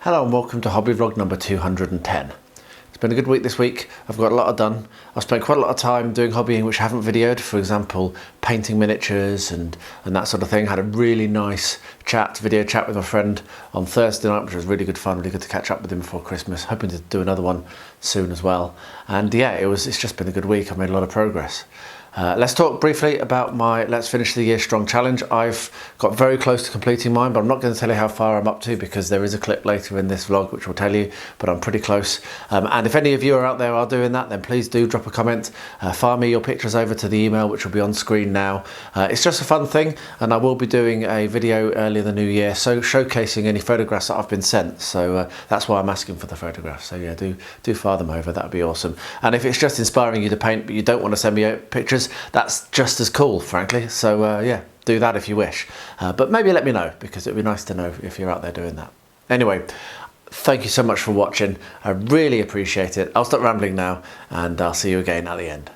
Hello and welcome to Hobby Vlog number 210. It's been a good week this week. I've got a lot done. I've spent quite a lot of time doing hobbying which I haven't videoed, for example painting miniatures and that sort of thing. Had a really nice video chat with my friend on Thursday night, which was really good fun, really good to catch up with him before Christmas. Hoping to do another one soon as well. And yeah, it's just been a good week. I've made a lot of progress. Let's talk briefly about my Let's Finish the Year Strong challenge. I've got very close to completing mine, but I'm not going to tell you how far I'm up to because there is a clip later in this vlog which will tell you, but I'm pretty close. And if any of you are out there are doing that, then please do drop a comment. Fire me your pictures over to the email which will be on screen now. It's just a fun thing, and I will be doing a video early in the new year, so showcasing any photographs that I've been sent. So that's why I'm asking for the photographs. So yeah, do fire them over, that would be awesome. And if it's just inspiring you to paint but you don't want to send me pictures, that's just as cool, frankly. So yeah, do that if you wish. But maybe let me know, because it'd be nice to know if you're out there doing that. Anyway, thank you so much for watching. I really appreciate it. I'll stop rambling now, and I'll see you again at the end.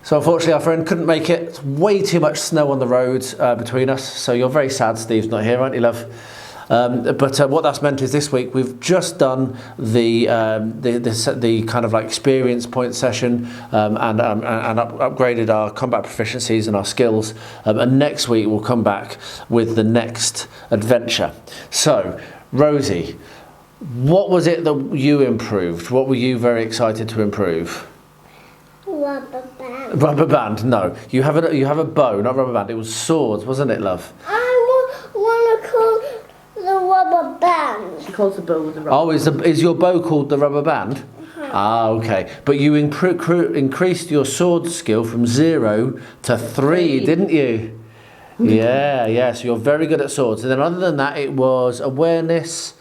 So unfortunately our friend couldn't make it. It's way too much snow on the roads between us. So you're very sad Steve's not here, aren't you, love? But what that's meant is this week we've just done the kind of like experience point session and upgraded our combat proficiencies and our skills, and next week we'll come back with the next adventure. So Rosie, what was it that you improved? What were you very excited to improve? Rubber band. Rubber band? No, you have a bow, not rubber band. It was swords, wasn't it, love? I want to call the rubber band. She calls the bow the rubber. Oh, is your bow called the rubber band? Ah, okay. But you increased your sword skill from 0 to 3, didn't you? Yeah. So you're very good at swords. And then other than that, it was awareness,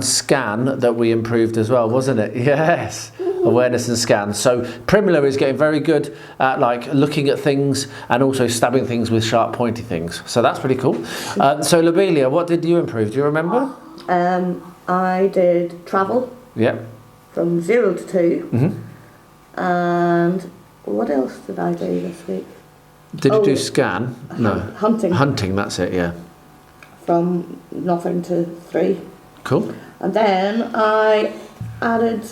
scan that we improved as well, wasn't it? Yes. Awareness and scan. So Primula is getting very good at like looking at things and also stabbing things with sharp pointy things. So that's pretty cool. So Lobelia, what did you improve? Do you remember? I did travel. Yep. From 0 to 2. Mm-hmm. And what else did I do this week? Did you do scan? No. Hunting. Hunting, that's it, yeah. From nothing to 3. Cool. And then I added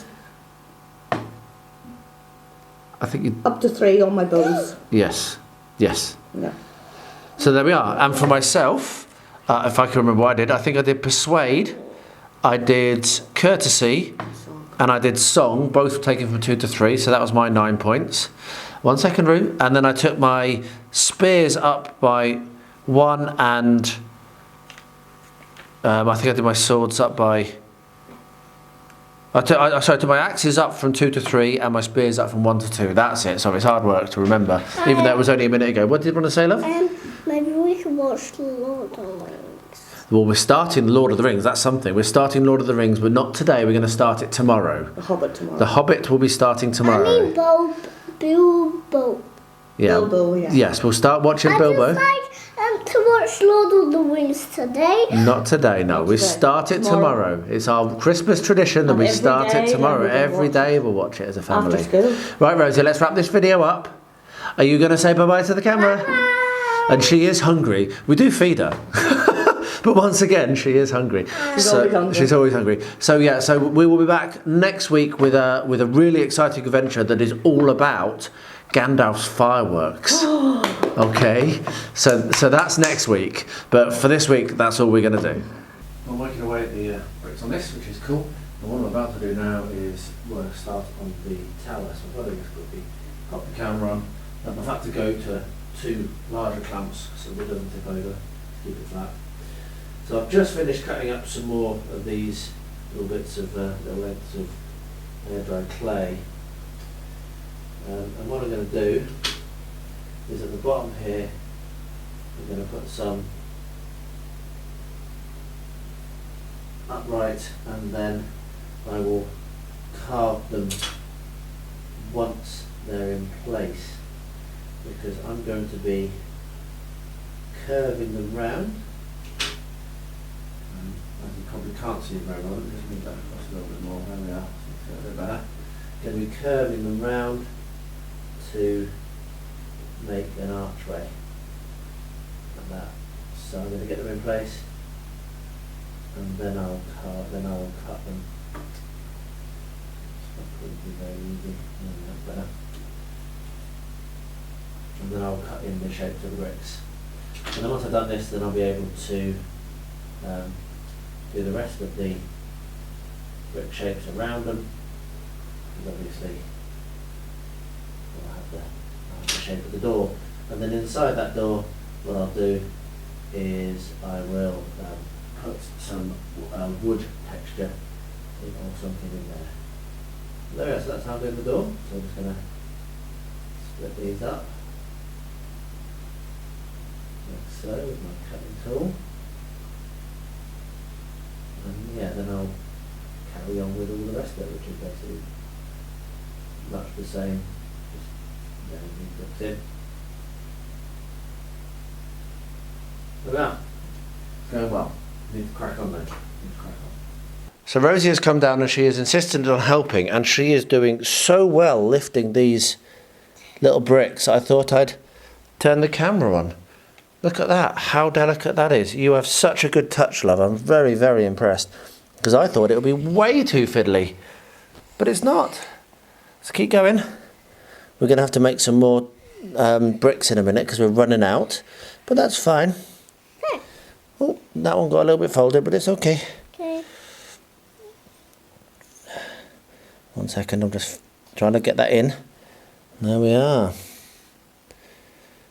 up to 3 on my bows. Yes. Yeah. So there we are. And for myself, if I can remember what I did, I think I did persuade, I did courtesy, and I did song, both taken from 2 to 3, so that was my 9 points. 1 second, Roo. And then I took my spears up by 1, and I think I did my swords up by... I took my axes up from 2 to 3 and my spears up from 1 to 2. That's it. Sorry, it's hard work to remember, even though it was only a minute ago. What did you want to say, love? Maybe we should watch Lord of the Rings. Well, we're starting Lord of the Rings. That's something. We're starting Lord of the Rings, but not today. We're going to start it tomorrow. The Hobbit tomorrow. The Hobbit will be starting tomorrow. I mean Bilbo. Yeah. Bilbo, yeah. Yes, we'll start watching Bilbo. I just like to watch Lord of the Rings today. Not today, no. We start it tomorrow. It's our Christmas tradition that we start it tomorrow. Every day we'll watch it as a family. After school. Right, Rosie, let's wrap this video up. Are you going to say bye-bye to the camera? Bye. And she is hungry. We do feed her. But once again, she is hungry. She's always hungry. She's always hungry. So yeah, so we will be back next week with a really exciting adventure that is all about Gandalf's fireworks. Okay, so that's next week, but for this week that's all we're going to do. I'm working away at the bricks on this, which is cool, and what I'm about to do now is we're start on the tower. So I've got to pop the camera on, and I've had to go to 2 larger clamps so the wood doesn't tip over, keep it flat. So I've just finished cutting up some more of these little bits of little lengths of air dried clay. And what I'm going to do is at the bottom here, I'm going to put some upright, and then I will carve them once they're in place, because I'm going to be curving them round. see very well. Just move that across a little bit more. There we are. A bit better. Going to be curving them round to make an archway. Like that. So I'm going to get them in place, and then I'll cut them. It's not going to be very easy. That's better. And then I'll cut in the shapes of the bricks. And then once I've done this, then I'll be able to do the rest of the brick shapes around them. And obviously, I'll have the shape of the door. And then inside that door, what I'll do is I will put some wood texture or something in there. There we are, so that's how I'm doing the door. So I'm just going to split these up. Like so, with my cutting tool. And yeah, then I'll carry on with all the rest of it, which is basically much the same. Just laying these bricks in. There we are. It's going well. Need to crack on then. So Rosie has come down and she is insistent on helping, and she is doing so well lifting these little bricks. I thought I'd turn the camera on. Look at that, how delicate that is. You have such a good touch, love. I'm very, very impressed, because I thought it would be way too fiddly, but it's not. Let's keep going. We're going to have to make some more bricks in a minute because we're running out, but that's fine. Oh, that one got a little bit folded, but it's okay. Okay. 1 second, I'm just trying to get that in. There we are.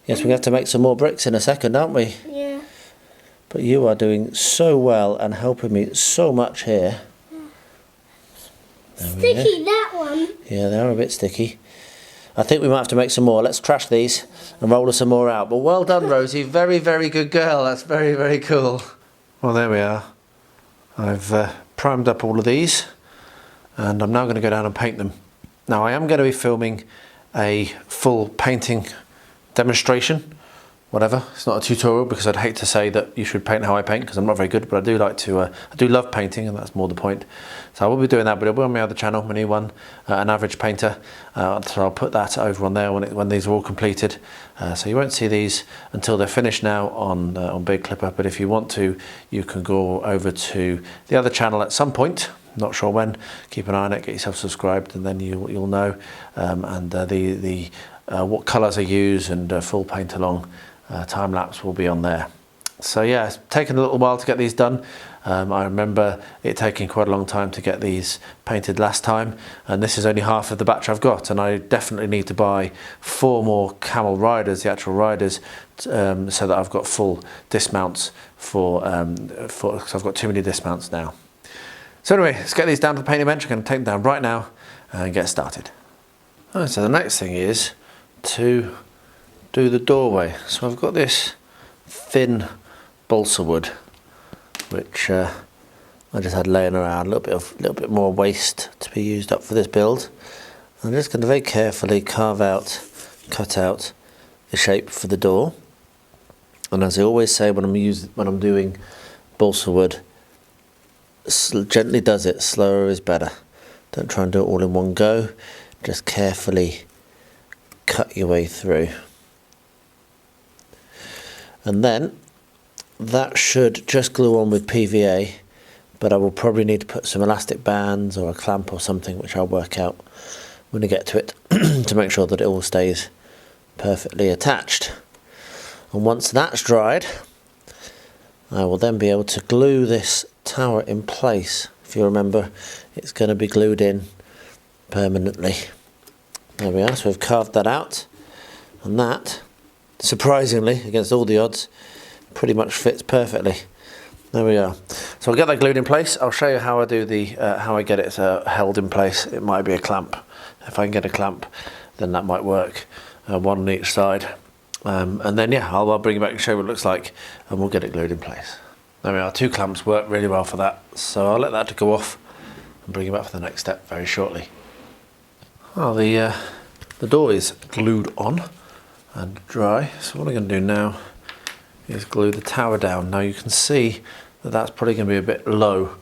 Yes, we have to make some more bricks in a second, aren't we? Yeah. But you are doing so well and helping me so much here. Sticky, that one. Yeah, they are a bit sticky. I think we might have to make some more. Let's trash these and roll some more out. But well done, Rosie. Very, very good girl. That's very, very cool. Well, there we are. I've primed up all of these, and I'm now going to go down and paint them. Now, I am going to be filming a full painting demonstration, whatever. It's not a tutorial, because I'd hate to say that you should paint how I paint, because I'm not very good, but I do like to, I do love painting, and that's more the point. So I will be doing that, but it'll be on my other channel, my new one, An Average Painter. So I'll put that over on there when these are all completed. So you won't see these until they're finished now on Big Clipper, but if you want to, you can go over to the other channel at some point. Not sure when. Keep an eye on it, get yourself subscribed, and then you'll know. What colours I use and full paint along time lapse will be on there. So yeah, it's taken a little while to get these done. I remember it taking quite a long time to get these painted last time, and this is only half of the batch I've got, and I definitely need to buy 4 more Camel Riders, the actual riders, so that I've got full dismounts because I've got too many dismounts now. So anyway, let's get these down to the painting bench. I'm going to take them down right now and get started. Right, so the next thing is to do the doorway. So I've got this thin balsa wood, which I just had laying around, a little bit more waste to be used up for this build. I'm just going to very carefully cut out the shape for the door. And as I always say when I'm doing balsa wood, gently does it, slower is better. Don't try and do it all in one go, just carefully cut your way through. And then that should just glue on with PVA, but I will probably need to put some elastic bands or a clamp or something, which I'll work out when I get to it to make sure that it all stays perfectly attached. And once that's dried, I will then be able to glue this tower in place. If you remember, it's going to be glued in permanently. There we are, so we've carved that out, and that, surprisingly, against all the odds, pretty much fits perfectly. There we are. So I'll get that glued in place. I'll show you how I do how I get it held in place. It might be a clamp. If I can get a clamp, then that might work, one on each side. And then yeah, I'll bring it back and show you what it looks like, and we'll get it glued in place. There we are, 2 clamps work really well for that. So I'll let that go off and bring it back for the next step very shortly. Well, the door is glued on and dry. So what I'm going to do now is glue the tower down. Now you can see that that's probably going to be a bit low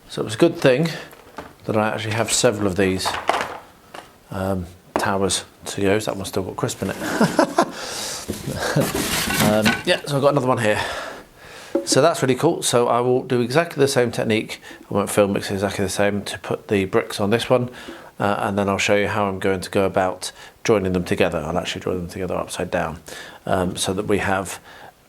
So it was a good thing that I actually have several of these towers to use. That one's still got crisp in it. Yeah, so I've got another one here. So that's really cool. So I will do exactly the same technique. I won't film it, it's exactly the same, to put the bricks on this one. And then I'll show you how I'm going to go about joining them together. I'll actually join them together upside down, so that we have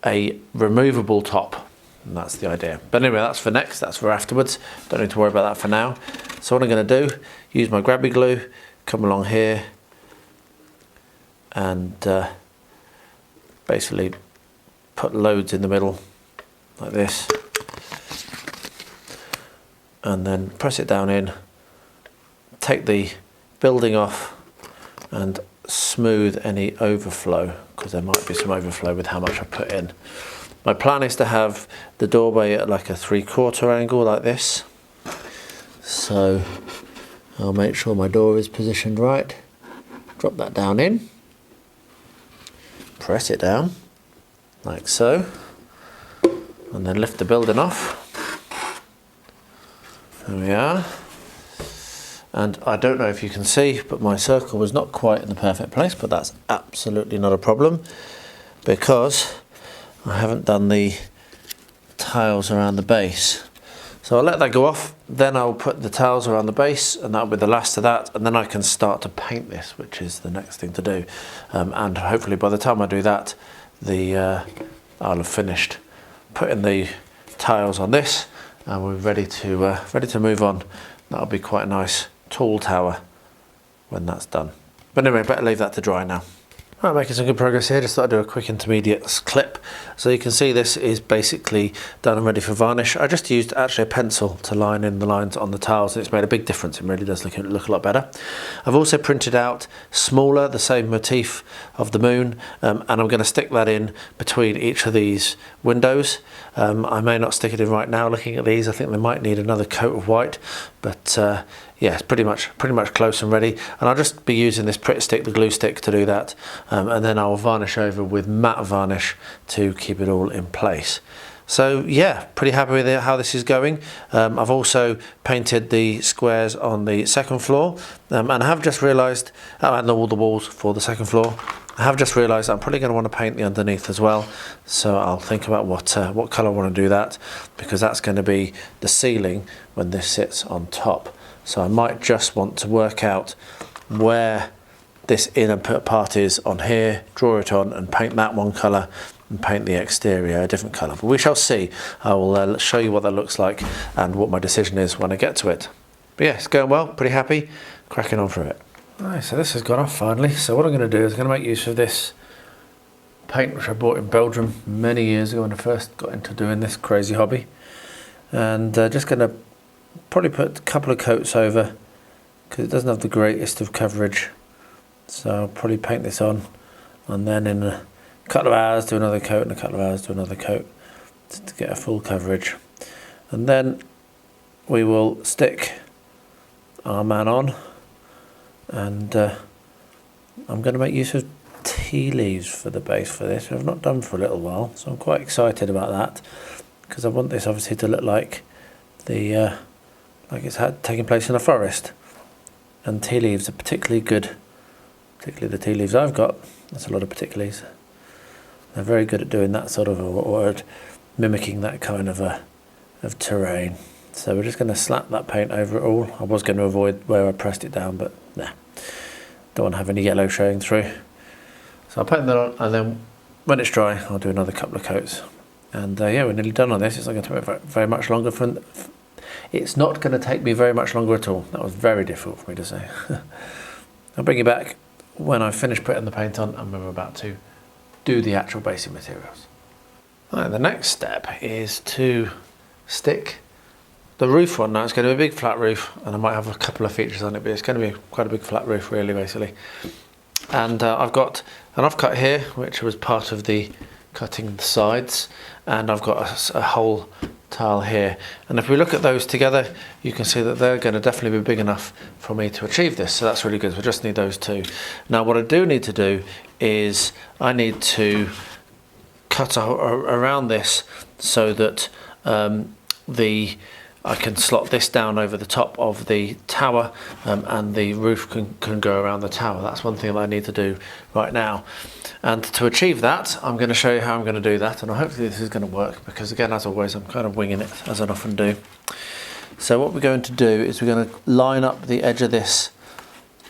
a removable top. And that's the idea. But anyway, that's for next, that's for afterwards. Don't need to worry about that for now. So what I'm going to do, use my grabby glue, come along here and basically put loads in the middle like this, and then press it down in, take the building off and smooth any overflow, because there might be some overflow with how much I put in. My plan is to have the doorway at like a 3/4 angle like this, so I'll make sure my door is positioned right, drop that down in, press it down like so, and then lift the building off. There we are. And I don't know if you can see, but my circle was not quite in the perfect place, but that's absolutely not a problem, because I haven't done the tiles around the base. So I'll let that go off, then I'll put the tiles around the base, and that'll be the last of that, and then I can start to paint this, which is the next thing to do. And hopefully by the time I do that, I'll have finished putting the tiles on this, and we're ready to move on. That'll be quite a nice tall tower when that's done. But anyway, better leave that to dry now. Right, making some good progress here. Just thought I'd do a quick intermediate clip. So you can see this is basically done and ready for varnish. I just used actually a pencil to line in the lines on the tiles, and it's made a big difference. It really does look a lot better. I've also printed out smaller, the same motif of the moon, and I'm going to stick that in between each of these windows. I may not stick it in right now. Looking at these, I think they might need another coat of white, but yeah, it's pretty much close and ready. And I'll just be using this Pritt stick, the glue stick, to do that, and then I'll varnish over with matte varnish to keep it all in place. So yeah, pretty happy with how this is going. I've also painted the squares on the second floor, and I have just realised, and all the walls for the second floor. I have just realised I'm probably going to want to paint the underneath as well. So I'll think about what colour I want to do that, because that's going to be the ceiling when this sits on top. So I might just want to work out where this inner part is on here, draw it on and paint that one colour, and paint the exterior a different colour. But we shall see. I will show you what that looks like and what my decision is when I get to it. But yeah, it's going well, pretty happy, cracking on through it. Right, so this has gone off finally. So what I'm going to do is I'm going to make use of this paint which I bought in Belgium many years ago when I first got into doing this crazy hobby. And just going to probably put a couple of coats over, because it doesn't have the greatest of coverage. So I'll probably paint this on, and then in a couple of hours do another coat, and a couple of hours do another coat to get a full coverage. And then we will stick our man on, and I'm going to make use of tea leaves for the base for this, which I've not done for a little while, so I'm quite excited about that, because I want this obviously to look like like it's taking place in a forest. And tea leaves are particularly good, particularly the tea leaves I've got. That's a lot of particulars. They're very good at doing that sort of, or at mimicking that kind of terrain. So we're just going to slap that paint over it all. I was going to avoid where I pressed it down, but nah, don't want to have any yellow showing through. So I'll paint that on, and then when it's dry I'll do another couple of coats. And yeah, we're nearly done on this. It's not going to take very much longer. It's not going to take me very much longer at all. That was very difficult for me to say. I'll bring you back when I've finished putting the paint on and we're about to do the actual basic materials. Right, the next step is to stick the roof on. Now it's going to be a big flat roof, and I might have a couple of features on it, but it's going to be quite a big flat roof really, basically. And I've got an offcut here, which was part of the cutting the sides, and I've got a whole tile here. And if we look at those together, you can see that they're going to definitely be big enough for me to achieve this. So that's really good. We just need those two. Now what I do need to do is I need to cut around this so that I I can slot this down over the top of the tower, and the roof can go around the tower. That's one thing that I need to do right now. And to achieve that, I'm going to show you how I'm going to do that, and hopefully this is going to work, because again, as always, I'm kind of winging it, as I often do. So what we're going to do is we're going to line up the edge of this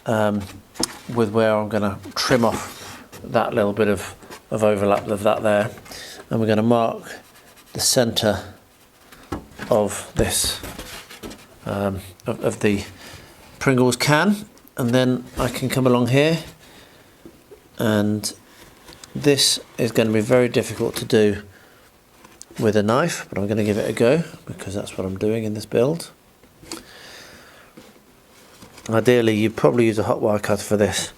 with where I'm going to trim off that little bit of overlap of that there, and we're going to mark the centre of this of the Pringles can, and then I can come along here, and this is going to be very difficult to do with a knife, but I'm going to give it a go because that's what I'm doing in this build. Ideally you'd probably use a hot wire cutter for this,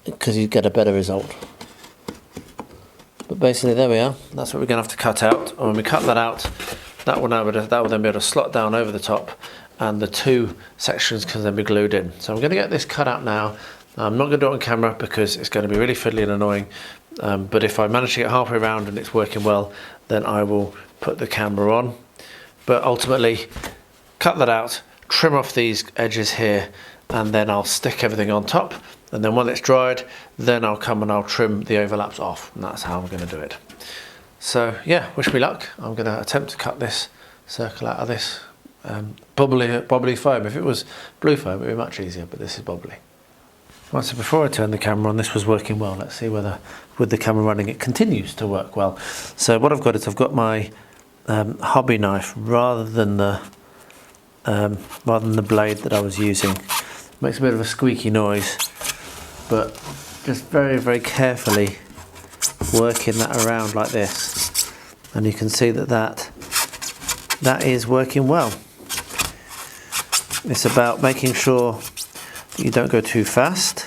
because you get a better result. But basically there we are, that's what we're going to have to cut out, and when we cut that out, that will then be able to slot down over the top, and the two sections can then be glued in. So I'm going to get this cut out now. I'm not going to do it on camera because it's going to be really fiddly and annoying, but if I manage to get halfway around and it's working well, then I will put the camera on. But ultimately, cut that out, trim off these edges here, and then I'll stick everything on top, and then when it's dried, then I'll come and I'll trim the overlaps off, and that's how I'm going to do it. So yeah, wish me luck. I'm going to attempt to cut this circle out of this bubbly foam. If it was blue foam, it would be much easier, but this is bubbly. Right, so before I turn the camera on, this was working well. Let's see whether with the camera running it continues to work well. So what I've got is I've got my hobby knife rather than the blade that I was using. Makes a bit of a squeaky noise, but just very, very carefully working that around like this, and you can see that is working well. It's about making sure that you don't go too fast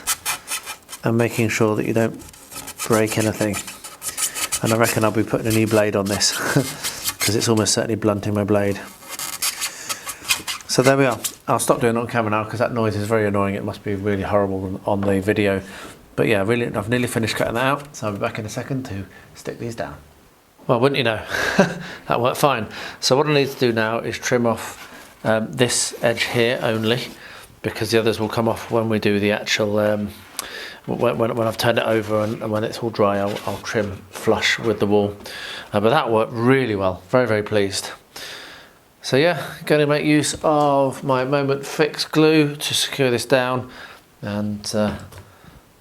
and making sure that you don't break anything. And I reckon I'll be putting a new blade on this because it's almost certainly blunting my blade. So there we are. I'll stop doing it on camera now because that noise is very annoying. It must be really horrible on the video. But yeah, really, I've nearly finished cutting that out, so I'll be back in a second to stick these down. Well, wouldn't you know, that worked fine. So what I need to do now is trim off this edge here only, because the others will come off when we do the actual, when I've turned it over and when it's all dry, I'll trim flush with the wall. But that worked really well, very, very pleased. So yeah, going to make use of my Moment Fix glue to secure this down, and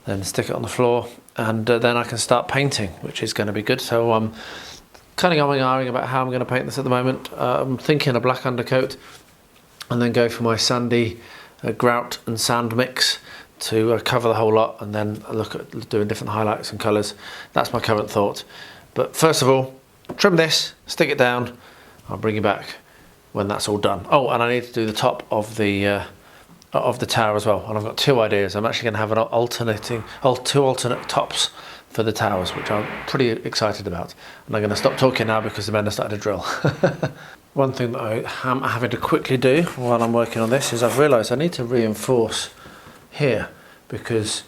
then stick it on the floor, and then I can start painting, which is going to be good. So I'm kind of going about how I'm going to paint this at the moment. I'm thinking a black undercoat, and then go for my sandy grout and sand mix to cover the whole lot, and then look at doing different highlights and colours. That's my current thought. But first of all, trim this, stick it down. I'll bring you back when that's all done. Oh, and I need to do the top of the tower as well, and I've got two ideas. I'm actually going to have two alternate tops for the towers, which I'm pretty excited about. And I'm going to stop talking now because the men are starting to drill. One thing that I am having to quickly do while I'm working on this is I've realised I need to reinforce here, because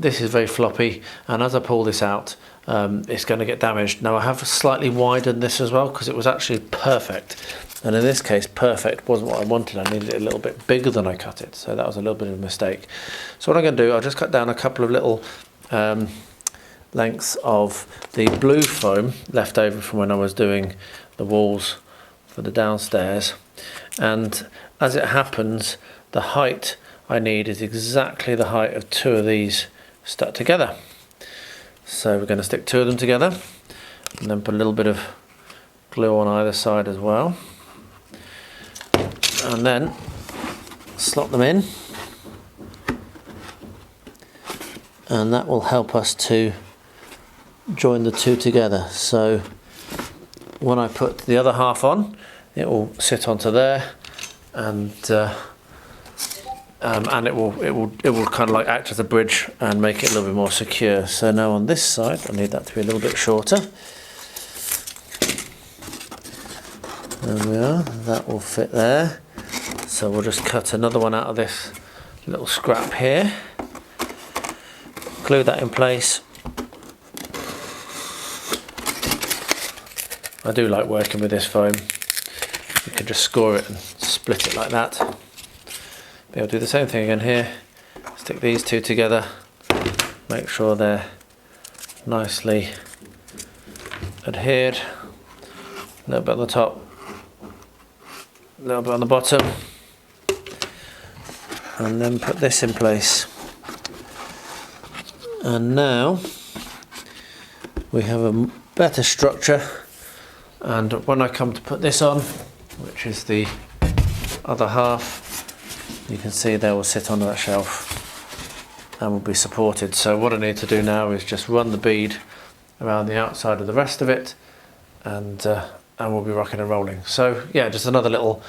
this is very floppy, and as I pull this out, it's going to get damaged. Now I have slightly widened this as well because it was actually perfect, and in this case perfect wasn't what I wanted. I needed it a little bit bigger than I cut it, so that was a little bit of a mistake. So what I'm going to do, I'll just cut down a couple of little lengths of the blue foam left over from when I was doing the walls for the downstairs, and as it happens, the height I need is exactly the height of two of these stuck together. So we're going to stick two of them together and then put a little bit of glue on either side as well, and then slot them in, and that will help us to join the two together. So when I put the other half on, it will sit onto there, and it will kind of like act as a bridge and make it a little bit more secure. So now on this side, I need that to be a little bit shorter. There we are, that will fit there. So we'll just cut another one out of this little scrap here, glue that in place. I do like working with this foam. you can just score it and split it like that. But I'll do the same thing again here. Stick these two together, make sure they're nicely adhered. A little bit on the top, a little bit on the bottom, and then put this in place. And now we have a better structure, and when I come to put this on, which is the other half, you can see they will sit on that shelf and will be supported. So what I need to do now is just run the bead around the outside of the rest of it, and we'll be rocking and rolling. So yeah, just another little,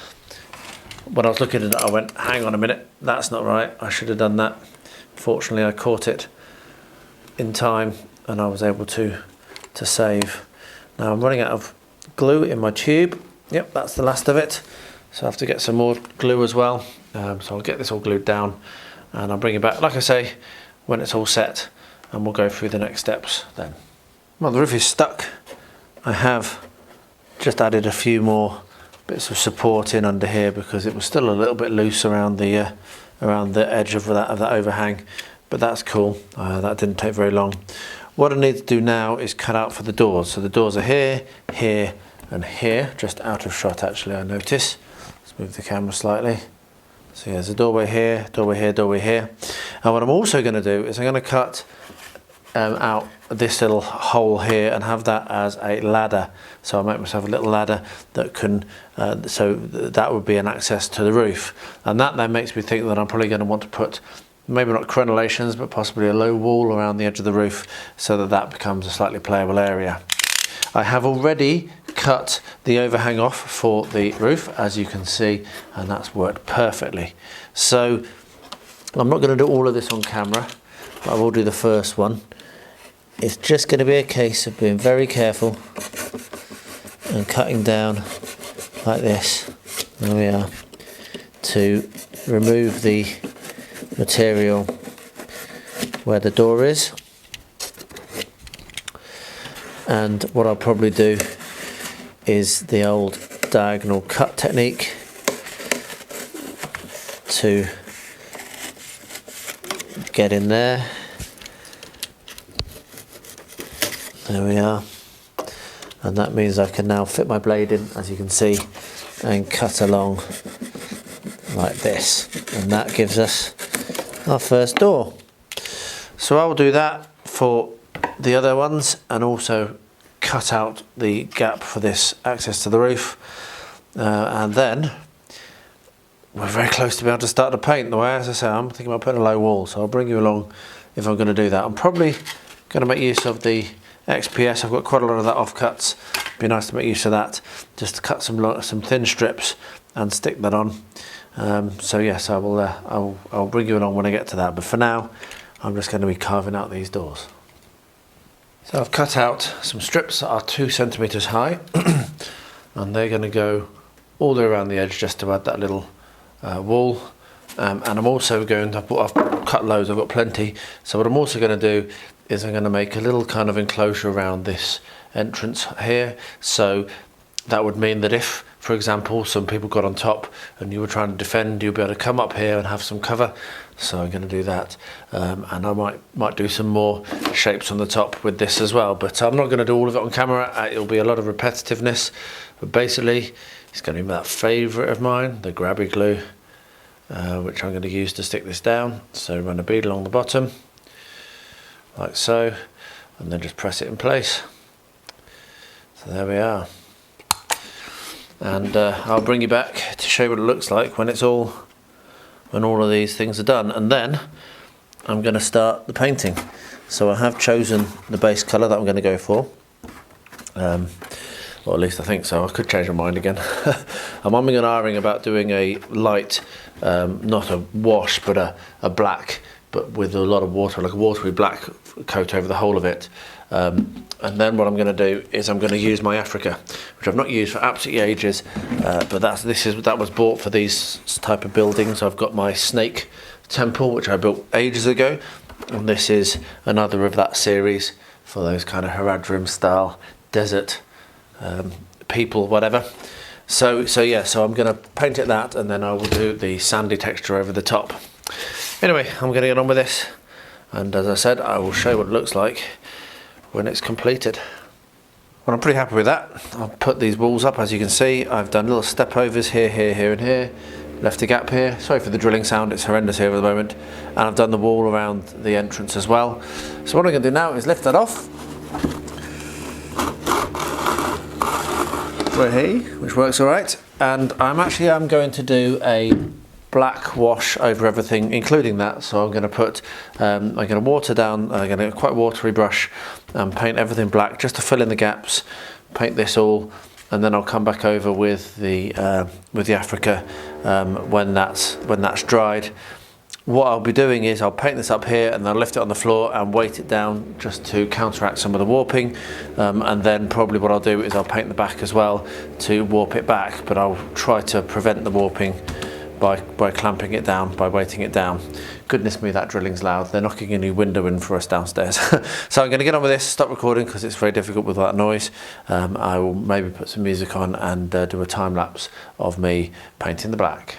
when I was looking at it I went, hang on a minute, that's not right, I should have done that. Fortunately I caught it in time and I was able to save. Now I'm running out of glue in my tube. Yep, that's the last of it. So I have to get some more glue as well. So I'll get this all glued down and I'll bring it back, like I say, when it's all set, and we'll go through the next steps then. Well, the roof is stuck. I have just added a few more bits of support in under here because it was still a little bit loose around the edge of that overhang, but that's cool. That didn't take very long. What I need to do now is cut out for the doors. So the doors are here, here, and here, just out of shot actually, I notice. Let's move the camera slightly. So there's a doorway here, doorway here, doorway here. And what I'm also going to do is I'm going to cut out this little hole here and have that as a ladder. So I'll make myself a little ladder that can, so that would be an access to the roof. And that then makes me think that I'm probably going to want to put, maybe not crenellations, but possibly a low wall around the edge of the roof so that that becomes a slightly playable area. I have already cut the overhang off for the roof, as you can see, and that's worked perfectly. So I'm not going to do all of this on camera, but I will do the first one. It's just going to be a case of being very careful and cutting down like this, there we are, to remove the material where the door is. And what I'll probably do is the old diagonal cut technique to get in there. There we are, and that means I can now fit my blade in, as you can see, and cut along like this, and that gives us our first door. So I'll do that for the other ones and also cut out the gap for this access to the roof, and then we're very close to be able to start to paint. The way, as I say, I'm thinking about putting a low wall, so I'll bring you along if I'm going to do that. I'm probably going to make use of the XPS. I've got quite a lot of that offcuts. Be nice to make use of that, just to cut some thin strips and stick that on. So yes, I'll bring you along when I get to that. But for now, I'm just going to be carving out these doors. So I've cut out some strips that are 2 centimeters high, and they're going to go all the way around the edge just to add that little wall. And I'm also going to, I've cut loads, I've got plenty. So what I'm also going to do is I'm going to make a little kind of enclosure around this entrance here. So that would mean that if, for example, some people got on top and you were trying to defend, you'll be able to come up here and have some cover. So I'm going to do that, and I might do some more shapes on the top with this as well, but I'm not going to do all of it on camera. It'll be a lot of repetitiveness, but basically it's going to be that favourite of mine, the grabby glue, which I'm going to use to stick this down. So run a bead along the bottom like so, and then just press it in place. So there we are, and I'll bring you back to show you what it looks like when all of these things are done, and then I'm going to start the painting. So I have chosen the base colour that I'm going to go for, or at least I think so. I could change my mind again. I'm umming and ahhing about doing a light, not a wash, but a black, but with a lot of water, like a watery black coat over the whole of it. And then what I'm going to do is I'm going to use my Africa, which I've not used for absolutely ages, but that was bought for these type of buildings. I've got my snake temple, which I built ages ago, and this is another of that series for those kind of Haradrim style desert people, whatever. So I'm going to paint it that, and then I will do the sandy texture over the top. Anyway, I'm going to get on with this, and as I said, I will show you what it looks like when it's completed. Well, I'm pretty happy with that. I'll put these walls up. As you can see, I've done little step overs here, here and here. Left a gap here. Sorry for the drilling sound, it's horrendous here at the moment. And I've done the wall around the entrance as well. So what I'm going to do now is lift that off. Which works all right. And I'm going to do a black wash over everything, including that. So I'm going to put, I'm going to water down, I'm going to quite watery brush and paint everything black just to fill in the gaps. Paint this all. And then I'll come back over with the Africa when that's dried. What I'll be doing is I'll paint this up here and then I'll lift it on the floor and weight it down just to counteract some of the warping. And then probably what I'll do is I'll paint the back as well to warp it back. But I'll try to prevent the warping by clamping it down, by weighting it down. Goodness me, that drilling's loud. They're knocking a new window in for us downstairs. So I'm going to get on with this, stop recording because it's very difficult with that noise. I will maybe put some music on and do a time lapse of me painting the black.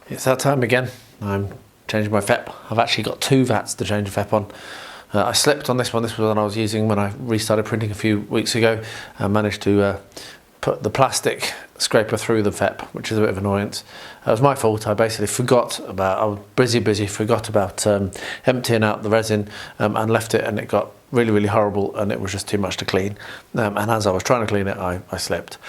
It's that time again. I'm changing my FEP. I've actually got 2 vats to change the FEP on. I slipped on this one. This was one I was using when I restarted printing a few weeks ago. I managed to put the plastic scraper through the FEP, which is a bit of an annoyance. It was my fault. I basically forgot about, I was busy, forgot about emptying out the resin and left it, and it got really horrible, and it was just too much to clean. And as I was trying to clean it, I slipped.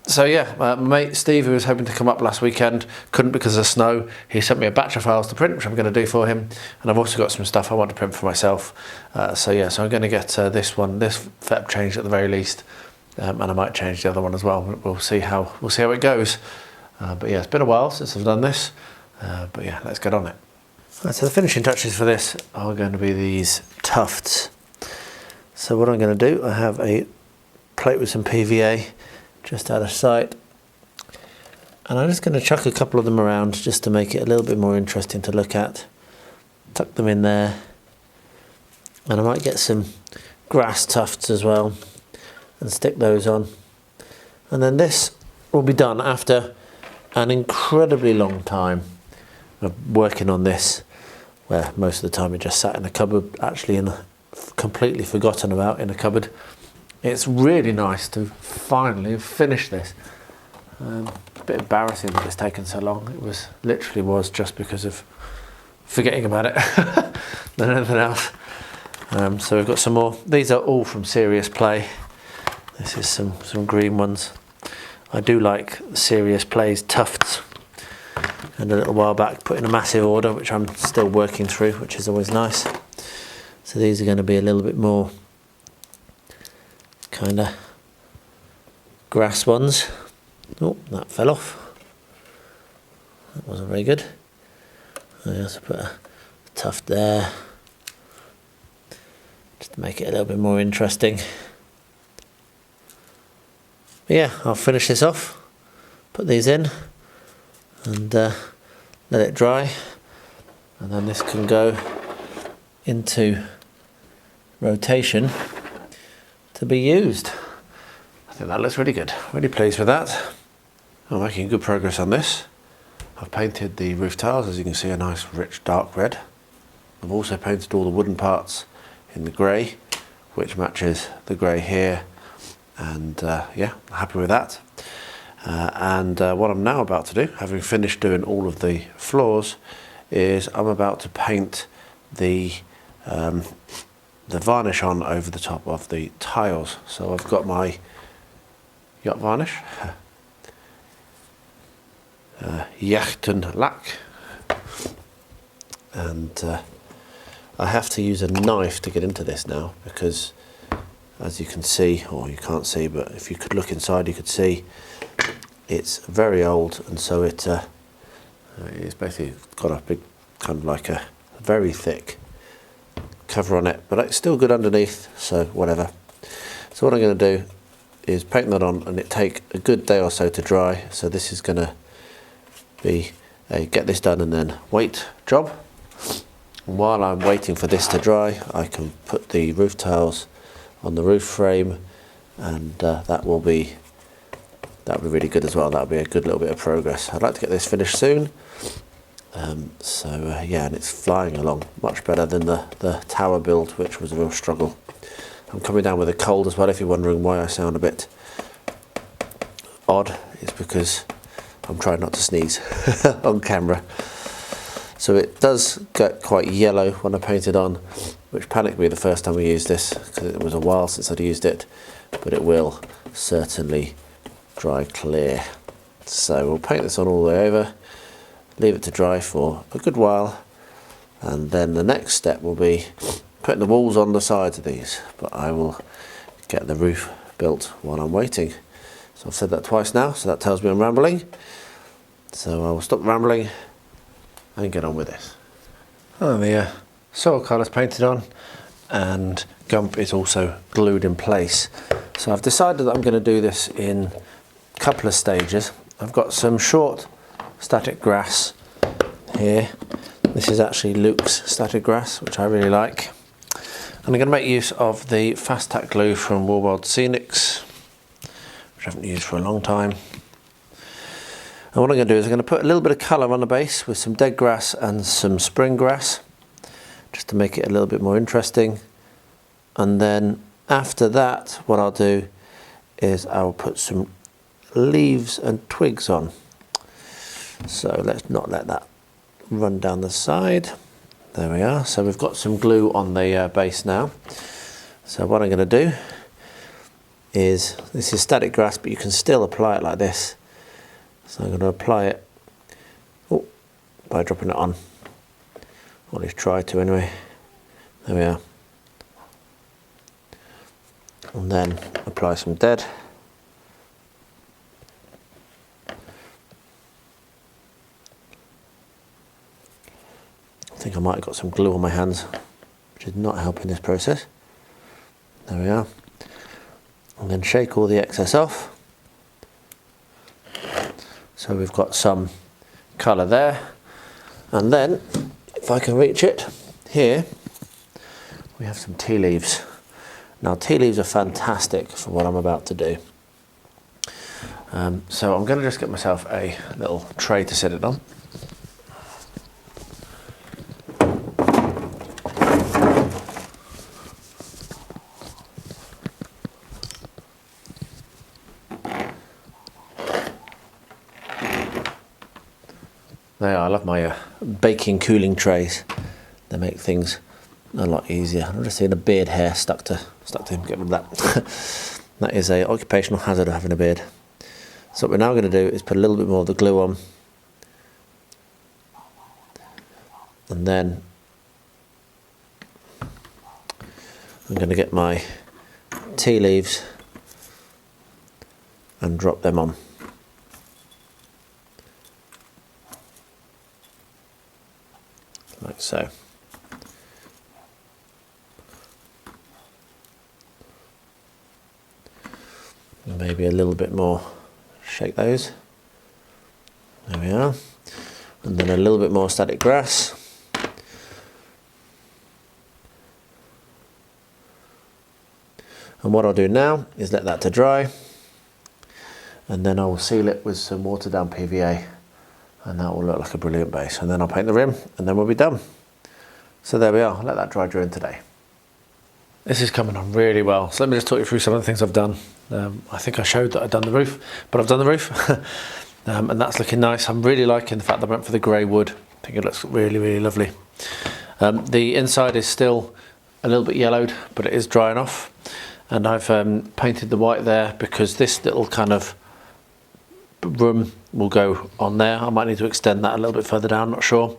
So yeah, my mate Steve, who was hoping to come up last weekend, couldn't because of snow. He sent me a batch of files to print, which I'm going to do for him. And I've also got some stuff I want to print for myself. So I'm going to get this FEP changed at the very least. And I might change the other one as well. We'll see how it goes. But yeah, it's been a while since I've done this. But yeah, let's get on it. Right, so the finishing touches for this are going to be these tufts. So what I'm going to do, I have a plate with some PVA just out of sight, and I'm just going to chuck a couple of them around just to make it a little bit more interesting to look at. Tuck them in there, and I might get some grass tufts as well and stick those on, and then this will be done after an incredibly long time of working on this, where most of the time it just sat in a cupboard, actually completely forgotten about in a cupboard. It's really nice to finally finish this. It's a bit embarrassing that it's taken so long. It was literally just because of forgetting about it than anything else. So we've got some more. These are all from Serious Play. This is some green ones. I do like Serious Play's tufts. And a little while back put in a massive order, which I'm still working through, which is always nice. So these are going to be a little bit more kind of grass ones. Oh, that fell off. That wasn't very good. I also put a tuft there just to make it a little bit more interesting. But yeah, I'll finish this off, put these in and let it dry, and then this can go into rotation to be used. I think that looks really good. Really pleased with that. I'm making good progress on this. I've painted the roof tiles, as you can see, a nice rich dark red. I've also painted all the wooden parts in the grey, which matches the grey here, and yeah, happy with that. And what I'm now about to do, having finished doing all of the floors, is I'm about to paint the varnish on over the top of the tiles. So I've got my yacht varnish, Yachten Lack, and I have to use a knife to get into this now, because as you can see, or you can't see, but if you could look inside you could see it's very old, and so it's basically got a big kind of like a very thick cover on it, but it's still good underneath, so whatever. So what I'm going to do is paint that on, and it take a good day or so to dry. So this is going to be a get this done and then wait job. And while I'm waiting for this to dry, I can put the roof tiles on the roof frame, and that will be really good as well. That'll be a good little bit of progress. I'd like to get this finished soon. Yeah, and it's flying along much better than the tower build, which was a real struggle. I'm coming down with a cold as well. If you're wondering why I sound a bit odd, it's because I'm trying not to sneeze on camera. So it does get quite yellow when I paint it on, which panicked me the first time we used this, because it was a while since I'd used it, but it will certainly dry clear. So we'll paint this on all the way over, leave it to dry for a good while, and then the next step will be putting the walls on the sides of these, but I will get the roof built while I'm waiting. So I've said that twice now, so that tells me I'm rambling. So I will stop rambling and get on with this. Oh, the soil colour's painted on, and Gump is also glued in place. So I've decided that I'm going to do this in a couple of stages. I've got some short static grass here. This is actually Luke's static grass, which I really like. And I'm going to make use of the fast tack glue from Wyrdwood Scenics, which I haven't used for a long time. And what I'm going to do is I'm going to put a little bit of colour on the base with some dead grass and some spring grass, just to make it a little bit more interesting. And then after that, what I'll do is I'll put some leaves and twigs on. So let's not let that run down the side. There we are. So we've got some glue on the base now. So what I'm going to do is, this is static grass, but you can still apply it like this. So I'm going to apply it by dropping it on, or at least try to anyway. There we are. And then apply some dead. I think I might have got some glue on my hands, which is not helping this process. There we are. And then shake all the excess off. So we've got some colour there. And then, if I can reach it, here we have some tea leaves. Now tea leaves are fantastic for what I'm about to do. So I'm going to just get myself a little tray to set it on. There, I love my baking cooling trays. They make things a lot easier. I'm just seeing a beard hair stuck to him. Get rid of that. That is a occupational hazard of having a beard. So what we're now going to do is put a little bit more of the glue on, and then I'm going to get my tea leaves and drop them on. Like so. Maybe a little bit more. Shake those. There we are. And then a little bit more static grass. And what I'll do now is let that to dry, and then I will seal it with some watered down PVA, and that will look like a brilliant base. And then I'll paint the rim, and then we'll be done. So there we are. I'll let that dry during today. This is coming on really well. So let me just talk you through some of the things I've done. I think I showed that I've done the roof, but I've done the roof. And that's looking nice. I'm really liking the fact that I went for the grey wood. I think it looks really, really lovely. The inside is still a little bit yellowed, but it is drying off. And I've painted the white there because this little kind of room will go on there. I might need to extend that a little bit further down, not sure.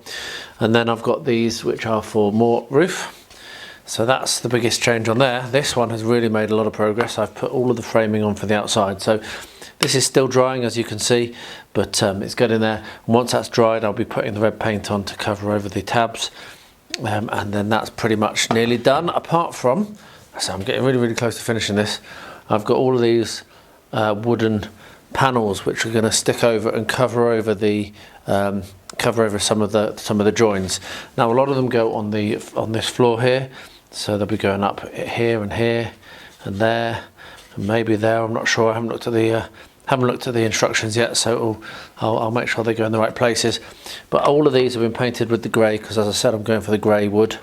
And then I've got these which are for more roof. So that's the biggest change on there. This one has really made a lot of progress. I've put all of the framing on for the outside. So this is still drying, as you can see, but it's getting there. And once that's dried, I'll be putting the red paint on to cover over the tabs. And then that's pretty much nearly done, apart from, so I'm getting really, really close to finishing this. I've got all of these wooden panels which are going to stick over and cover over the cover over some of the joins. Now a lot of them go on this floor here, so they'll be going up here and there and maybe there. I'm not sure. I haven't looked at the instructions yet, so I'll make sure they go in the right places. But all of these have been painted with the grey because, as I said, I'm going for the grey wood.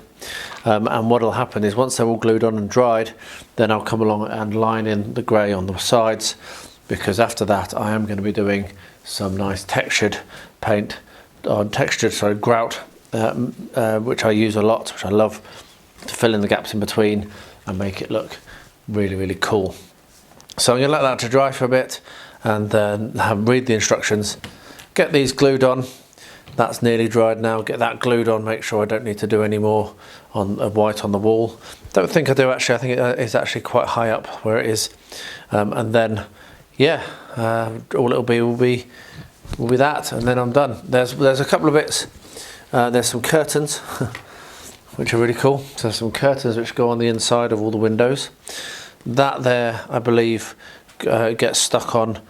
And what will happen is once they're all glued on and dried, then I'll come along and line in the grey on the sides, because after that I am going to be doing some nice textured paint on grout, which I use a lot, which I love, to fill in the gaps in between and make it look really, really cool. So I'm going to let that to dry for a bit and then read the instructions, get these glued on. That's nearly dried now. Get that glued on, make sure I don't need to do any more on white on the wall. Don't think I do actually. I think it is actually quite high up where it is. And then, yeah, all it'll be will be that, and then I'm done. There's a couple of bits. There's some curtains, which are really cool. So some curtains which go on the inside of all the windows. That there, I believe, gets stuck on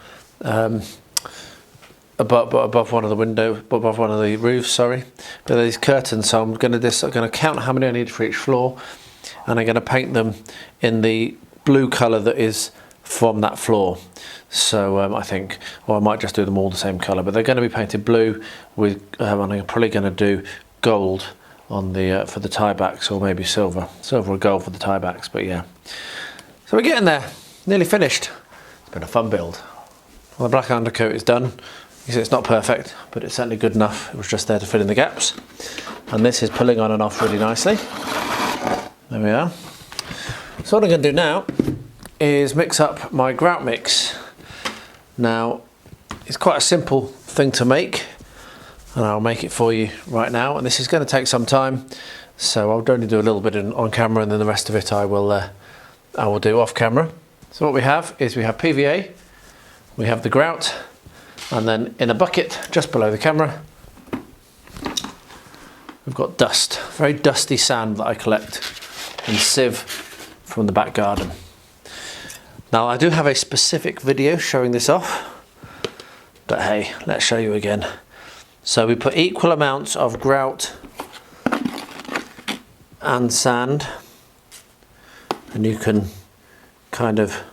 above one of the roofs. Sorry, but these curtains. So I'm going to count how many I need for each floor, and I'm going to paint them in the blue colour that is from that floor. So I think, or I might just do them all the same colour, but they're going to be painted blue with, and I'm probably going to do gold on the for the tie backs, or maybe silver or gold for the tie backs. But yeah. So we're getting there, nearly finished. It's been a fun build. Well, the black undercoat is done. You see it's not perfect, but it's certainly good enough. It was just there to fill in the gaps. And this is pulling on and off really nicely. There we are. So what I'm going to do now is mix up my grout mix. Now, it's quite a simple thing to make, and I'll make it for you right now. And this is going to take some time, so I'll only do a little bit on camera, and then the rest of it I will do off camera. So what we have is we have PVA, we have the grout, and then in a bucket just below the camera we've got dust, very dusty sand that I collect and sieve from the back garden. Now I do have a specific video showing this off, but hey, let's show you again. So we put equal amounts of grout and sand, and you can kind of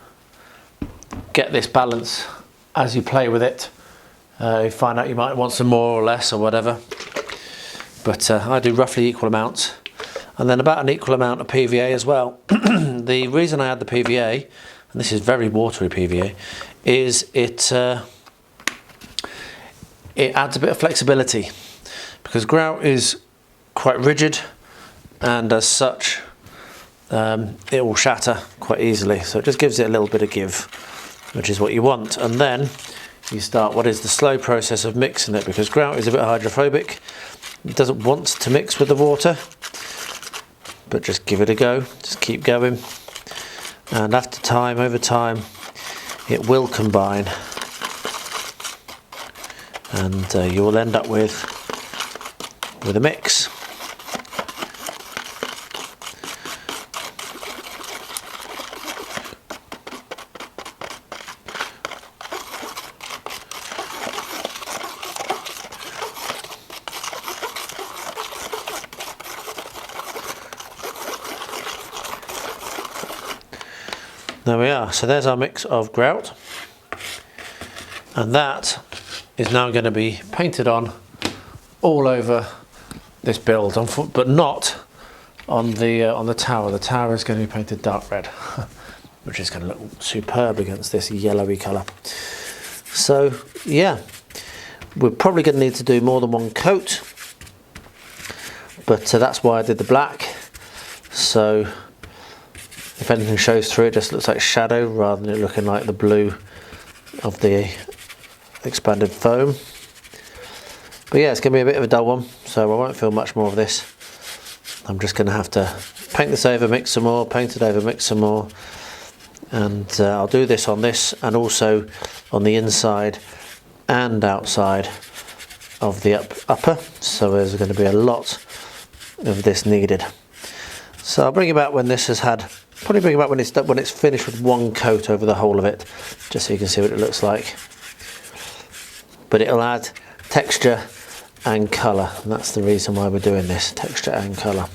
get this balance as you play with it. You find out you might want some more or less or whatever, but I do roughly equal amounts, and then about an equal amount of PVA as well. The reason I add the PVA, and this is very watery PVA, is it adds a bit of flexibility, because grout is quite rigid, and as such it will shatter quite easily, so it just gives it a little bit of give, which is what you want. And then you start what is the slow process of mixing it, because grout is a bit hydrophobic. It doesn't want to mix with the water, but just give it a go, just keep going, and over time it will combine, and you will end up with a mix. There we are, so there's our mix of grout, and that is now going to be painted on all over this build, but not on the tower. The tower is going to be painted dark red, which is going to look superb against this yellowy colour. So yeah, we're probably going to need to do more than one coat, but that's why I did the black. So if anything shows through, it just looks like shadow rather than it looking like the blue of the expanded foam. But yeah, it's going to be a bit of a dull one, so I won't film much more of this. I'm just going to have to paint this over, mix some more, paint it over, mix some more, and I'll do this on this and also on the inside and outside of the upper, so there's going to be a lot of this needed. So I'll bring it back when this has had, probably bring it back when it's finished with one coat over the whole of it, just so you can see what it looks like. But it'll add texture and colour, and that's the reason why we're doing this, texture and colour.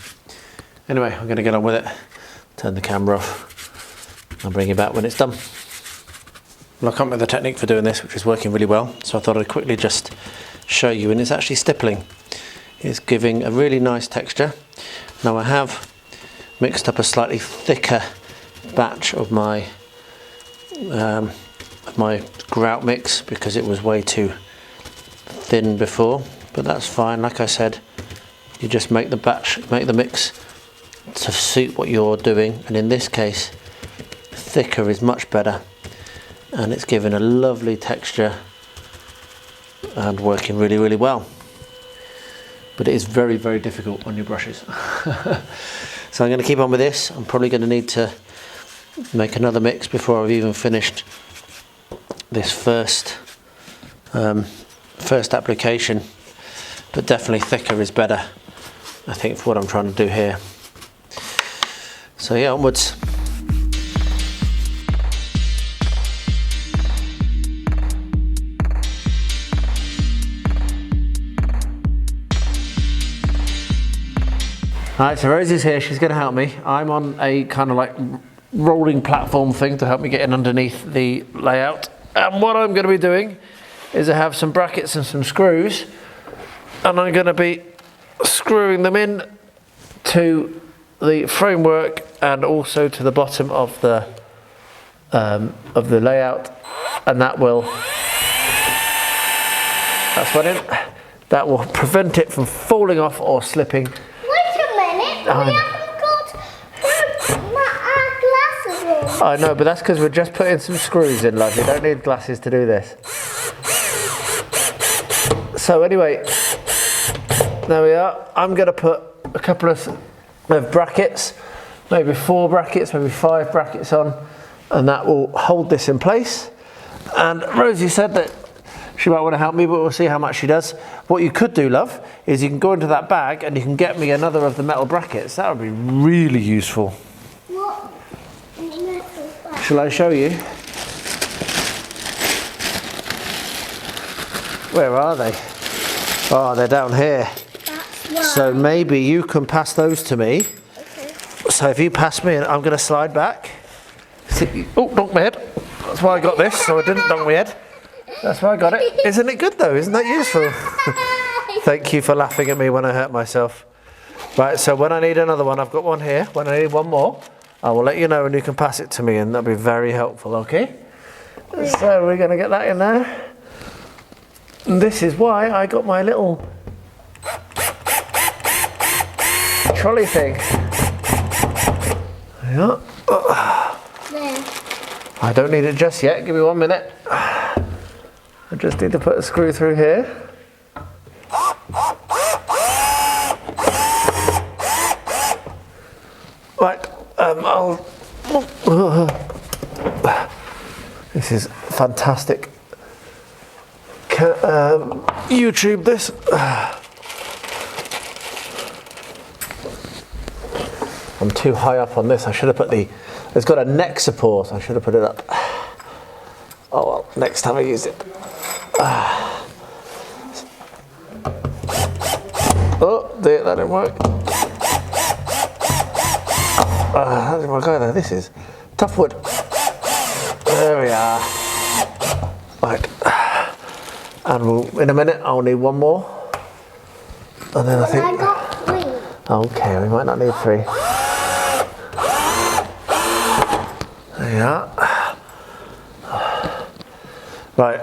Anyway, I'm going to get on with it, turn the camera off, and bring it back when it's done. Well, I come up with the technique for doing this, which is working really well, so I thought I'd quickly just show you, and it's actually stippling. It's giving a really nice texture. Now I have mixed up a slightly thicker batch of my grout mix because it was way too thin before, but that's fine. Like I said, you just make the mix to suit what you're doing, and in this case thicker is much better, and it's giving a lovely texture and working really, really well. But it is very, very difficult on your brushes. So I'm going to keep on with this. I'm probably going to need to make another mix before I've even finished this first application, but definitely thicker is better, I think, for what I'm trying to do here. So yeah, onwards. Alright, so Rosie's here, she's going to help me. I'm on a kind of like rolling platform thing to help me get in underneath the layout. And what I'm going to be doing is I have some brackets and some screws, and I'm going to be screwing them in to the framework and also to the bottom of the layout, and that will prevent it from falling off or slipping. We haven't got our glasses on. I know, but that's because we're just putting some screws in, love. You don't need glasses to do this. So anyway, there we are. I'm going to put a couple of brackets, maybe 4 brackets, maybe 5 brackets on, and that will hold this in place. And Rosie said that she might want to help me, but we'll see how much she does. What you could do, love, is you can go into that bag and you can get me another of the metal brackets. That would be really useful. What metal bag? Shall I show you? Where are they? Oh, they're down here. That's why. So maybe you can pass those to me. Okay. So if you pass me, I'm going to slide back. Oh, donk my head. That's why I got this, so I didn't donk my head. That's why I got it. Isn't it good though? Isn't that useful? Thank you for laughing at me when I hurt myself. Right, so when I need another one, I've got one here. When I need one more, I will let you know and you can pass it to me, and that'll be very helpful, okay? So we're going to get that in there. And this is why I got my little trolley thing. Yeah. There. I don't need it just yet. Give me 1 minute. I just need to put a screw through here. Right, this is fantastic. YouTube this. I'm too high up on this. I should have put it's got a neck support. I should have put it up. Oh well, next time I use it. Oh, that didn't work. How did I go there? This is tough wood. There we are. Right. And in a minute I'll need one more. And then I think... I got 3. Okay, we might not need 3. There you are. Right,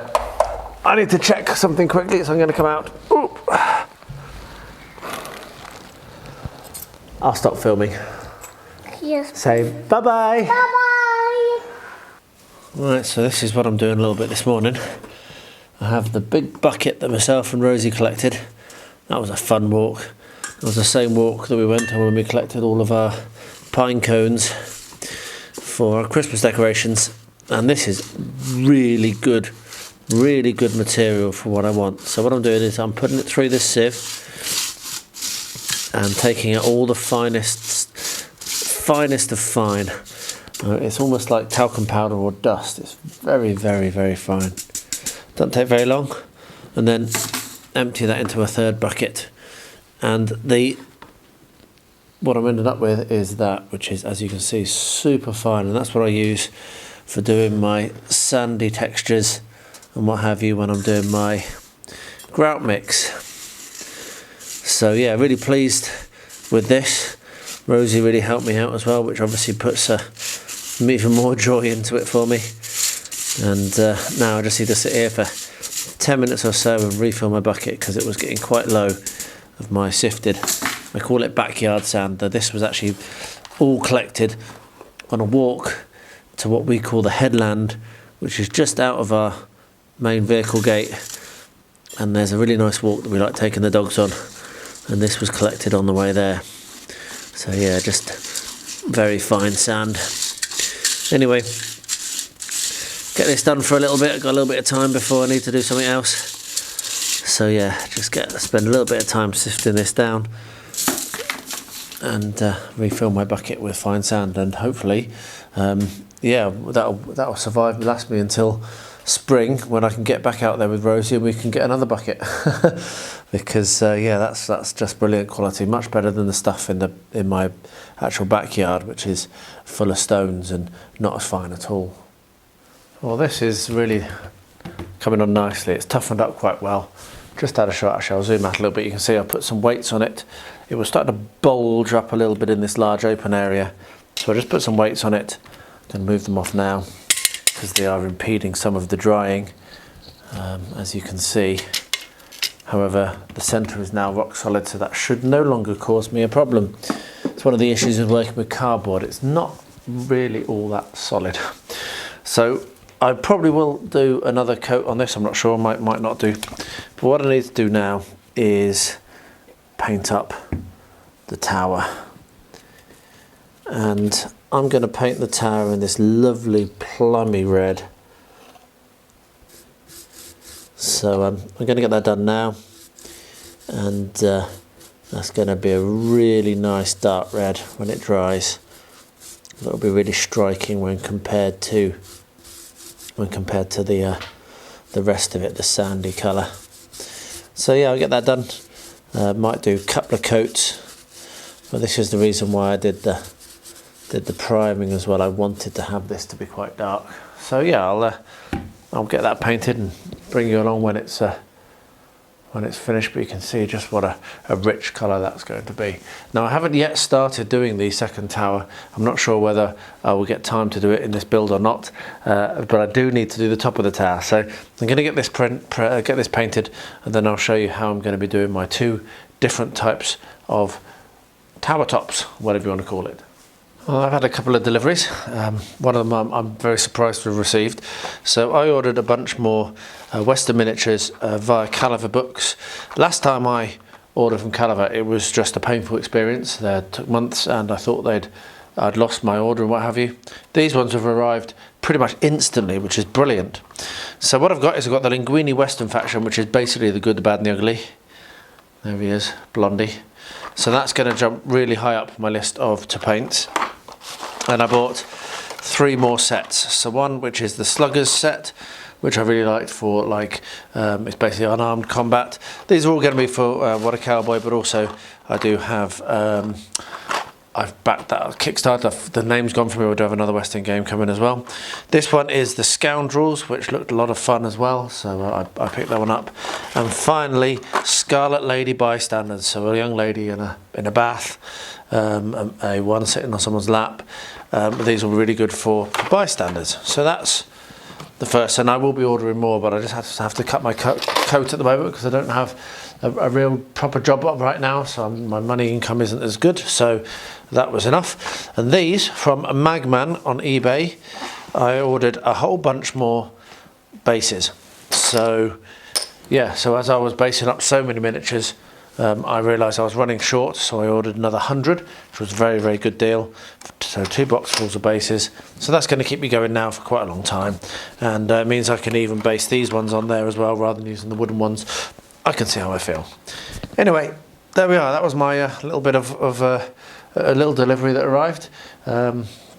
I need to check something quickly, so I'm going to come out. Oop. I'll stop filming. Yes. Say bye-bye. Bye-bye. Right, so this is what I'm doing a little bit this morning. I have the big bucket that myself and Rosie collected. That was a fun walk. It was the same walk that we went on when we collected all of our pine cones for our Christmas decorations. And this is really good material for what I want. So what I'm doing is I'm putting it through this sieve and taking out all the finest of fine. It's almost like talcum powder or dust. It's very fine. Doesn't take very long. And then empty that into a third bucket. And what I'm ended up with is that, which is, as you can see, super fine. And that's what I use for doing my sandy textures and what have you when I'm doing my grout mix. So yeah, really pleased with this. Rosie really helped me out as well, which obviously puts even more joy into it for me. And now I just need to sit here for 10 minutes or so and refill my bucket because it was getting quite low of my sifted. I call it backyard sand. This was actually all collected on a walk to what we call the headland, which is just out of our main vehicle gate. And there's a really nice walk that we like taking the dogs on. And this was collected on the way there. So yeah, just very fine sand. Anyway, get this done for a little bit. I've got a little bit of time before I need to do something else. So yeah, just spend a little bit of time sifting this down and refill my bucket with fine sand, and hopefully, yeah, that'll last me until spring when I can get back out there with Rosie and we can get another bucket. Because yeah, that's just brilliant quality, much better than the stuff in my actual backyard, which is full of stones and not as fine at all. Well, this is really coming on nicely. It's toughened up quite well. Just had a shot, actually. I'll zoom out a little bit. You can see I put some weights on it. It was starting to bulge up a little bit in this large open area. So I just put some weights on it. Going to move them off now because they are impeding some of the drying, as you can see. However, the centre is now rock solid, so that should no longer cause me a problem. It's one of the issues with working with cardboard. It's not really all that solid. So I probably will do another coat on this. I'm not sure, might not do. But what I need to do now is paint up the tower. And I'm going to paint the tower in this lovely plummy red. So I'm going to get that done now. And that's going to be a really nice dark red when it dries. That'll be really striking when compared to the rest of it, the sandy colour. So yeah, I'll get that done. Might do a couple of coats, but this is the reason why I did the priming as well. I wanted to have this to be quite dark. So yeah, I'll get that painted and bring you along when it's finished, but you can see just what a rich colour that's going to be. Now I haven't yet started doing the second tower. I'm not sure whether I will get time to do it in this build or not, but I do need to do the top of the tower. So I'm going to get this painted, and then I'll show you how I'm going to be doing my 2 different types of tower tops, whatever you want to call it. Well, I've had a couple of deliveries. One of them I'm very surprised to have received. So I ordered a bunch more Western miniatures via Caliver Books. Last time I ordered from Caliver, it was just a painful experience. They took months, and I thought I'd lost my order and what have you. These ones have arrived pretty much instantly, which is brilliant. So what I've got is I've got the Linguini Western faction, which is basically the good, the bad and the ugly. There he is, Blondie. So that's going to jump really high up my list to paint. And I bought 3 more sets. So one which is the Sluggers set, which I really liked for it's basically unarmed combat. These are all going to be for What a Cowboy, but also I do have I've backed that Kickstarter. The name's gone for me. We do have another Western game coming as well. This one is the Scoundrels, which looked a lot of fun as well. So I picked that one up. And finally, Scarlet Lady bystanders. So a young lady in a bath, a one sitting on someone's lap. These are really good for bystanders. So that's the first, and I will be ordering more, but I just have to cut my coat at the moment because I don't have a real proper job right now, so my money income isn't as good. So that was enough. And these from Magman on eBay, I ordered a whole bunch more bases. So yeah, so as I was basing up so many miniatures, I realised I was running short, so I ordered another 100, which was a very, very good deal. So 2 boxfuls of bases. So that's going to keep me going now for quite a long time, and it means I can even base these ones on there as well, rather than using the wooden ones. I can see how I feel. Anyway, there we are. That was my little bit of a little delivery that arrived.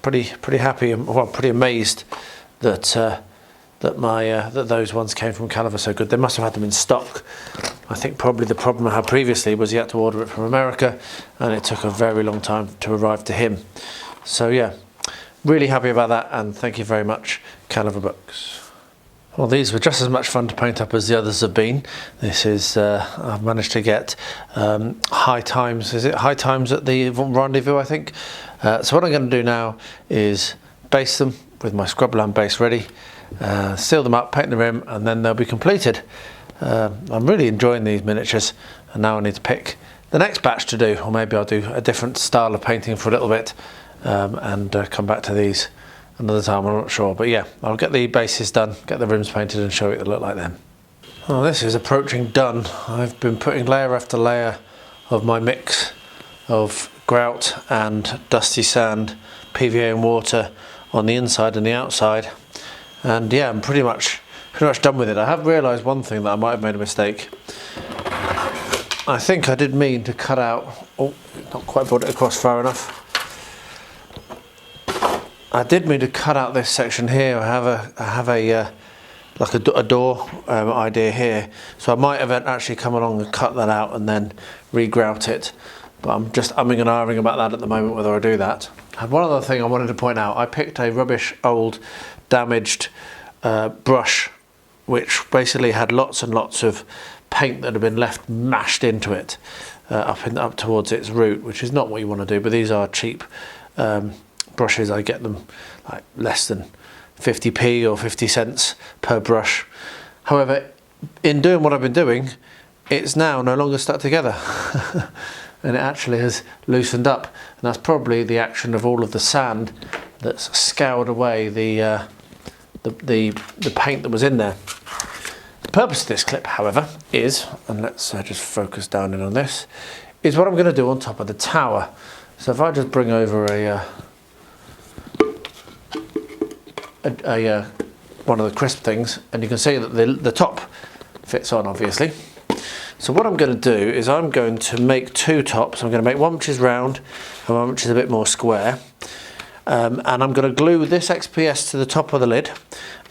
Pretty happy, and well, pretty amazed that that those ones came from Caliver so good. They must have had them in stock. I think probably the problem I had previously was he had to order it from America, and it took a very long time to arrive to him. So yeah, really happy about that, and thank you very much, Caliver Books. Well, these were just as much fun to paint up as the others have been. This is, I've managed to get high times, is it high times at the Rendezvous, I think. So what I'm going to do now is base them with my Scrubland base ready, seal them up, paint the rim, and then they'll be completed. I'm really enjoying these miniatures, and now I need to pick the next batch to do, or maybe I'll do a different style of painting for a little bit, and come back to these another time. I'm not sure, but yeah, I'll get the bases done, get the rims painted, and show you what they look like then. Oh, this is approaching done. I've been putting layer after layer of my mix of grout and dusty sand, PVA and water on the inside and the outside, and yeah, I'm pretty much done with it. I have realised one thing, that I might have made a mistake. I think I did mean to cut out, oh, not quite brought it across far enough. I did mean to cut out this section here. I have a like a door idea here, so I might have actually come along and cut that out and then re-grout it, but I'm just umming and ahhing about that at the moment, whether I do that. And one other thing I wanted to point out, I picked a rubbish old damaged brush, which basically had lots and lots of paint that had been left mashed into it up towards its root, which is not what you want to do. But these are cheap brushes. I get them like less than 50p or 50 cents per brush. However, in doing what I've been doing, it's now no longer stuck together and it actually has loosened up, and that's probably the action of all of the sand that's scoured away the paint that was in there. The purpose of this clip, however, is, and let's just focus down in on this, is what I'm going to do on top of the tower. So if I just bring over one of the crisp things, and you can see that the top fits on, obviously. So what I'm going to do is I'm going to make 2 tops. I'm going to make one which is round and one which is a bit more square. And I'm going to glue this XPS to the top of the lid,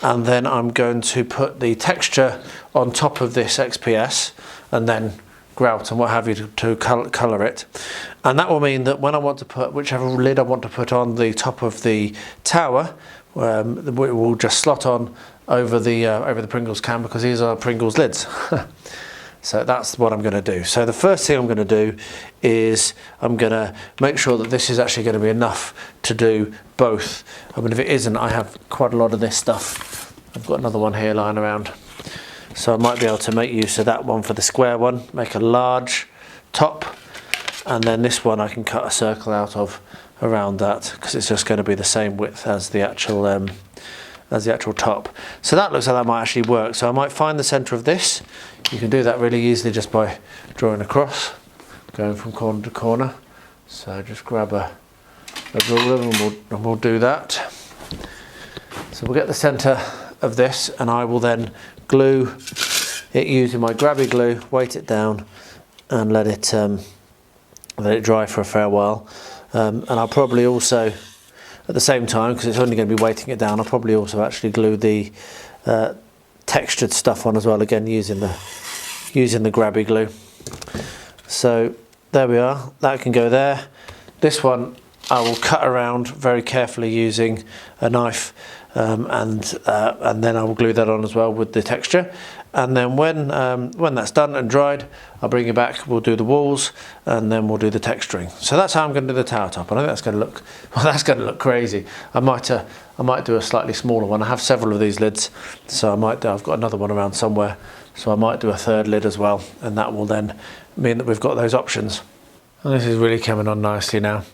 and then I'm going to put the texture on top of this XPS, and then grout and what have you to colour it. And that will mean that when I want to put whichever lid I want to put on the top of the tower, it will just slot on over the Pringles can, because these are Pringles lids. So that's what I'm going to do. So the first thing I'm going to do is I'm going to make sure that this is actually going to be enough to do both. I mean, if it isn't, I have quite a lot of this stuff. I've got another one here lying around. So I might be able to make use of that one for the square one, make a large top, and then this one I can cut a circle out of around that, because it's just going to be the same width as the actual top. So that looks like that might actually work. So I might find the centre of this. You can do that really easily just by drawing across, going from corner to corner. So just grab a ruler and we'll do that. So we'll get the centre of this, and I will then glue it using my grabby glue, weight it down and let it dry for a fair while. And I'll probably also, at the same time, because it's only going to be weighting it down, I'll probably also actually glue the textured stuff on as well, again using the grabby glue. So there we are, that can go there. This one I will cut around very carefully using a knife, and then I will glue that on as well with the texture. And then when that's done and dried, I'll bring it back, we'll do the walls, and then we'll do the texturing. So that's how I'm going to do the tower top. And I think that's going to look, well, that's going to look crazy. I might do a slightly smaller one. I have several of these lids, so I might do, I've got another one around somewhere, so I might do a third lid as well, and that will then mean that we've got those options. And this is really coming on nicely now.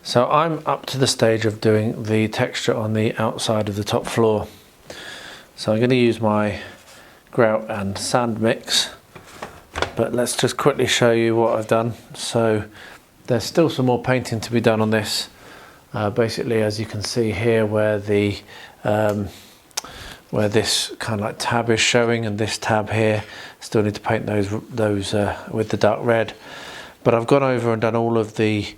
So I'm up to the stage of doing the texture on the outside of the top floor. So I'm going to use my grout and sand mix, but let's just quickly show you what I've done. So there's still some more painting to be done on this. Basically, as you can see here, where the where this kind of like tab is showing, and this tab here, still need to paint those with the dark red. But I've gone over and done all of the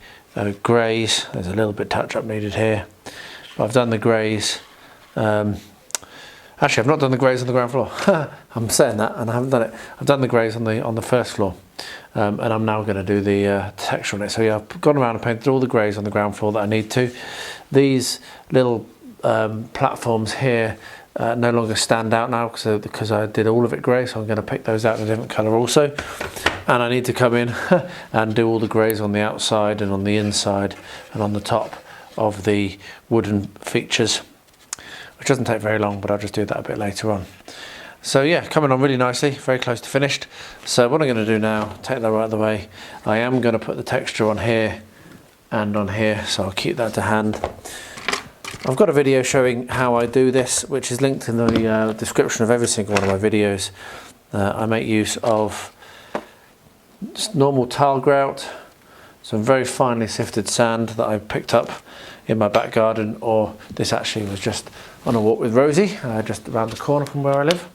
greys. There's a little bit touch up needed here, but I've done the greys. Actually, I've not done the greys on the ground floor. I'm saying that, and I haven't done it. I've done the greys on the first floor, and I'm now going to do the texture on it. So yeah, I've gone around and painted all the greys on the ground floor that I need to. These little platforms here no longer stand out now because I did all of it grey, so I'm going to pick those out in a different colour also. And I need to come in and do all the greys on the outside and on the inside and on the top of the wooden features, which doesn't take very long, but I'll just do that a bit later on. So yeah, coming on really nicely, very close to finished. So what I'm going to do now, take that right out of the way, I am going to put the texture on here and on here, so I'll keep that to hand. I've got a video showing how I do this, which is linked in the description of every single one of my videos. I make use of just normal tile grout, some very finely sifted sand that I picked up in my back garden, or this actually was just on a walk with Rosie, just around the corner from where I live.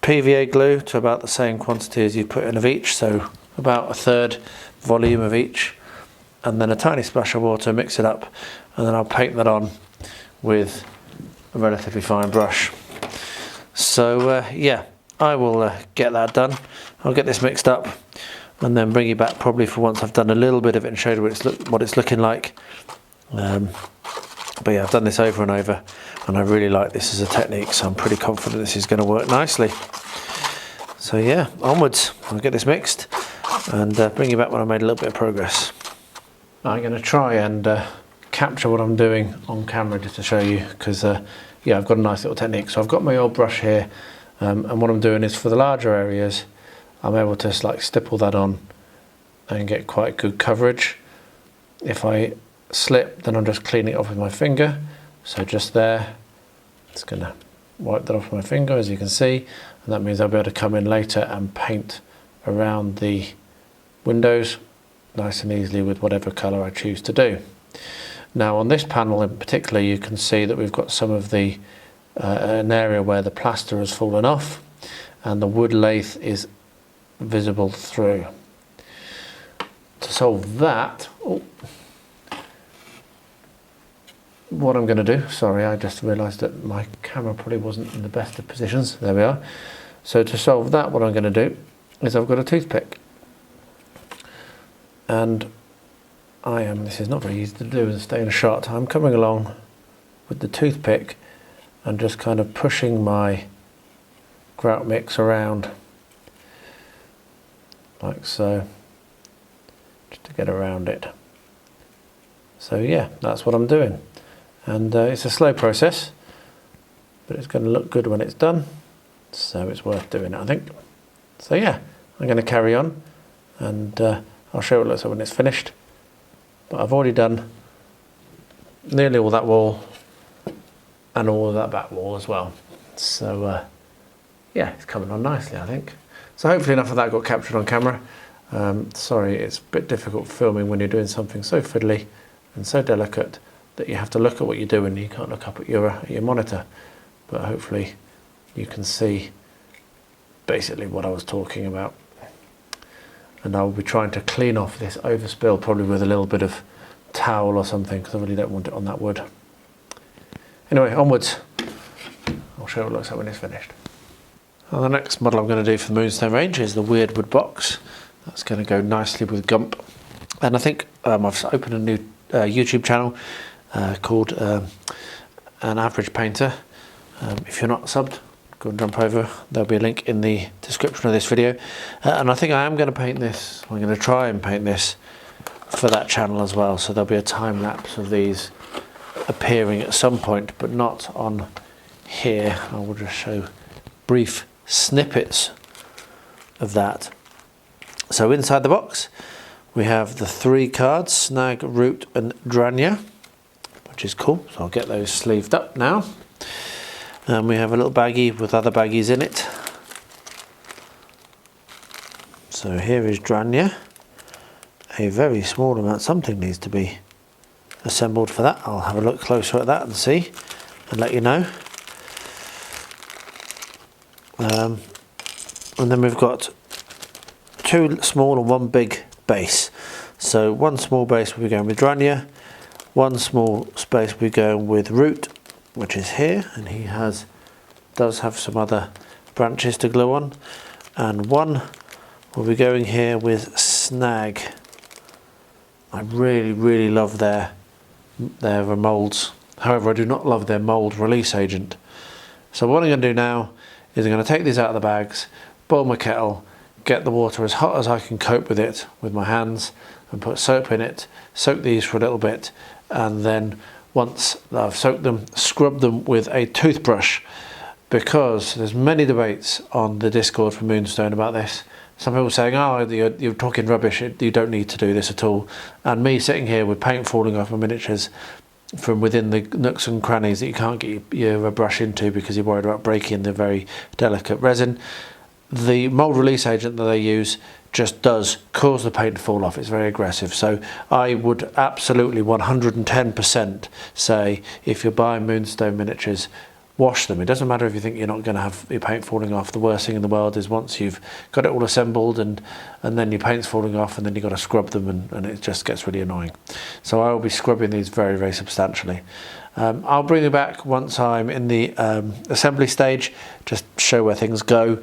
PVA glue to about the same quantity as you put in of each, so about a third volume of each, and then a tiny splash of water, mix it up, and then I'll paint that on with a relatively fine brush. So yeah, I will get that done. I'll get this mixed up and then bring you back probably for once I've done a little bit of it and showed what it's looking like. But yeah, I've done this over and over, and I really like this as a technique, so I'm pretty confident this is going to work nicely. So yeah, onwards. I'll get this mixed and bring you back when I made a little bit of progress. I'm going to try and capture what I'm doing on camera just to show you, because yeah, I've got a nice little technique. So I've got my old brush here, and what I'm doing is for the larger areas, I'm able to just like stipple that on and get quite good coverage. If I slip, then I'm just cleaning it off with my finger. So just there, it's going to wipe that off with my finger, as you can see, and that means I'll be able to come in later and paint around the windows nice and easily with whatever colour I choose to do. Now on this panel in particular, you can see that we've got some of the an area where the plaster has fallen off and the wood lathe is visible through. To solve that, what I'm going to do, sorry, I just realised that my camera probably wasn't in the best of positions. There we are. So to solve that, what I'm going to do is I've got a toothpick, and this is not very easy to do and stay in a shot. I'm coming along with the toothpick and just kind of pushing my grout mix around like so, just to get around it. So yeah, that's what I'm doing, and it's a slow process, but it's going to look good when it's done, so it's worth doing it, I think. So yeah, I'm going to carry on, and I'll show you what it looks like when it's finished. But I've already done nearly all that wall and all of that back wall as well. So yeah, it's coming on nicely, I think. So hopefully enough of that got captured on camera. Sorry, it's a bit difficult filming when you're doing something so fiddly and so delicate that you have to look at what you're doing and you can't look up at your monitor. But hopefully you can see basically what I was talking about. And I'll be trying to clean off this overspill, probably with a little bit of towel or something, because I really don't want it on that wood. Anyway, onwards. I'll show you what it looks like when it's finished. Well, the next model I'm going to do for the Moonstone range is the Wyrdwood box. That's going to go nicely with Gump. And I think I've opened a new YouTube channel called An Average Painter. If you're not subbed, go and jump over. There'll be a link in the description of this video. And I think I am going to paint this, I'm going to try and paint this for that channel as well. So there'll be a time lapse of these appearing at some point, but not on here. I will just show brief snippets of that. So inside the box we have the 3 cards, Snag, Root and Dranya, which is cool. So I'll get those sleeved up now. And we have a little baggie with other baggies in it. So here is Dranya, a very small amount. Something needs to be assembled for that. I'll have a look closer at that and see and let you know. And then we've got 2 small and 1 big base. So 1 small base will be going with Dranya, 1 small space will be going with Root, which is here, and he does have some other branches to glue on, and 1 will be going here with Snag. I really love their moulds. However, I do not love their mould release agent. So what I'm going to do now is I'm going to take these out of the bags, boil my kettle, get the water as hot as I can cope with it with my hands, and put soap in it, soak these for a little bit, and then once I've soaked them, scrub them with a toothbrush, because there's many debates on the Discord for Moonstone about this. Some people saying, oh, you're talking rubbish, you don't need to do this at all. And me sitting here with paint falling off my miniatures from within the nooks and crannies that you can't get your brush into because you're worried about breaking the very delicate resin. The mould release agent that they use just does cause the paint to fall off. It's very aggressive. So I would absolutely 110% say, if you're buying Moonstone miniatures, wash them. It doesn't matter if you think you're not going to have your paint falling off. The worst thing in the world is once you've got it all assembled and then your paint's falling off, and then you've got to scrub them, and it just gets really annoying. So I will be scrubbing these very substantially. I'll bring you back once I'm in the assembly stage, just show where things go,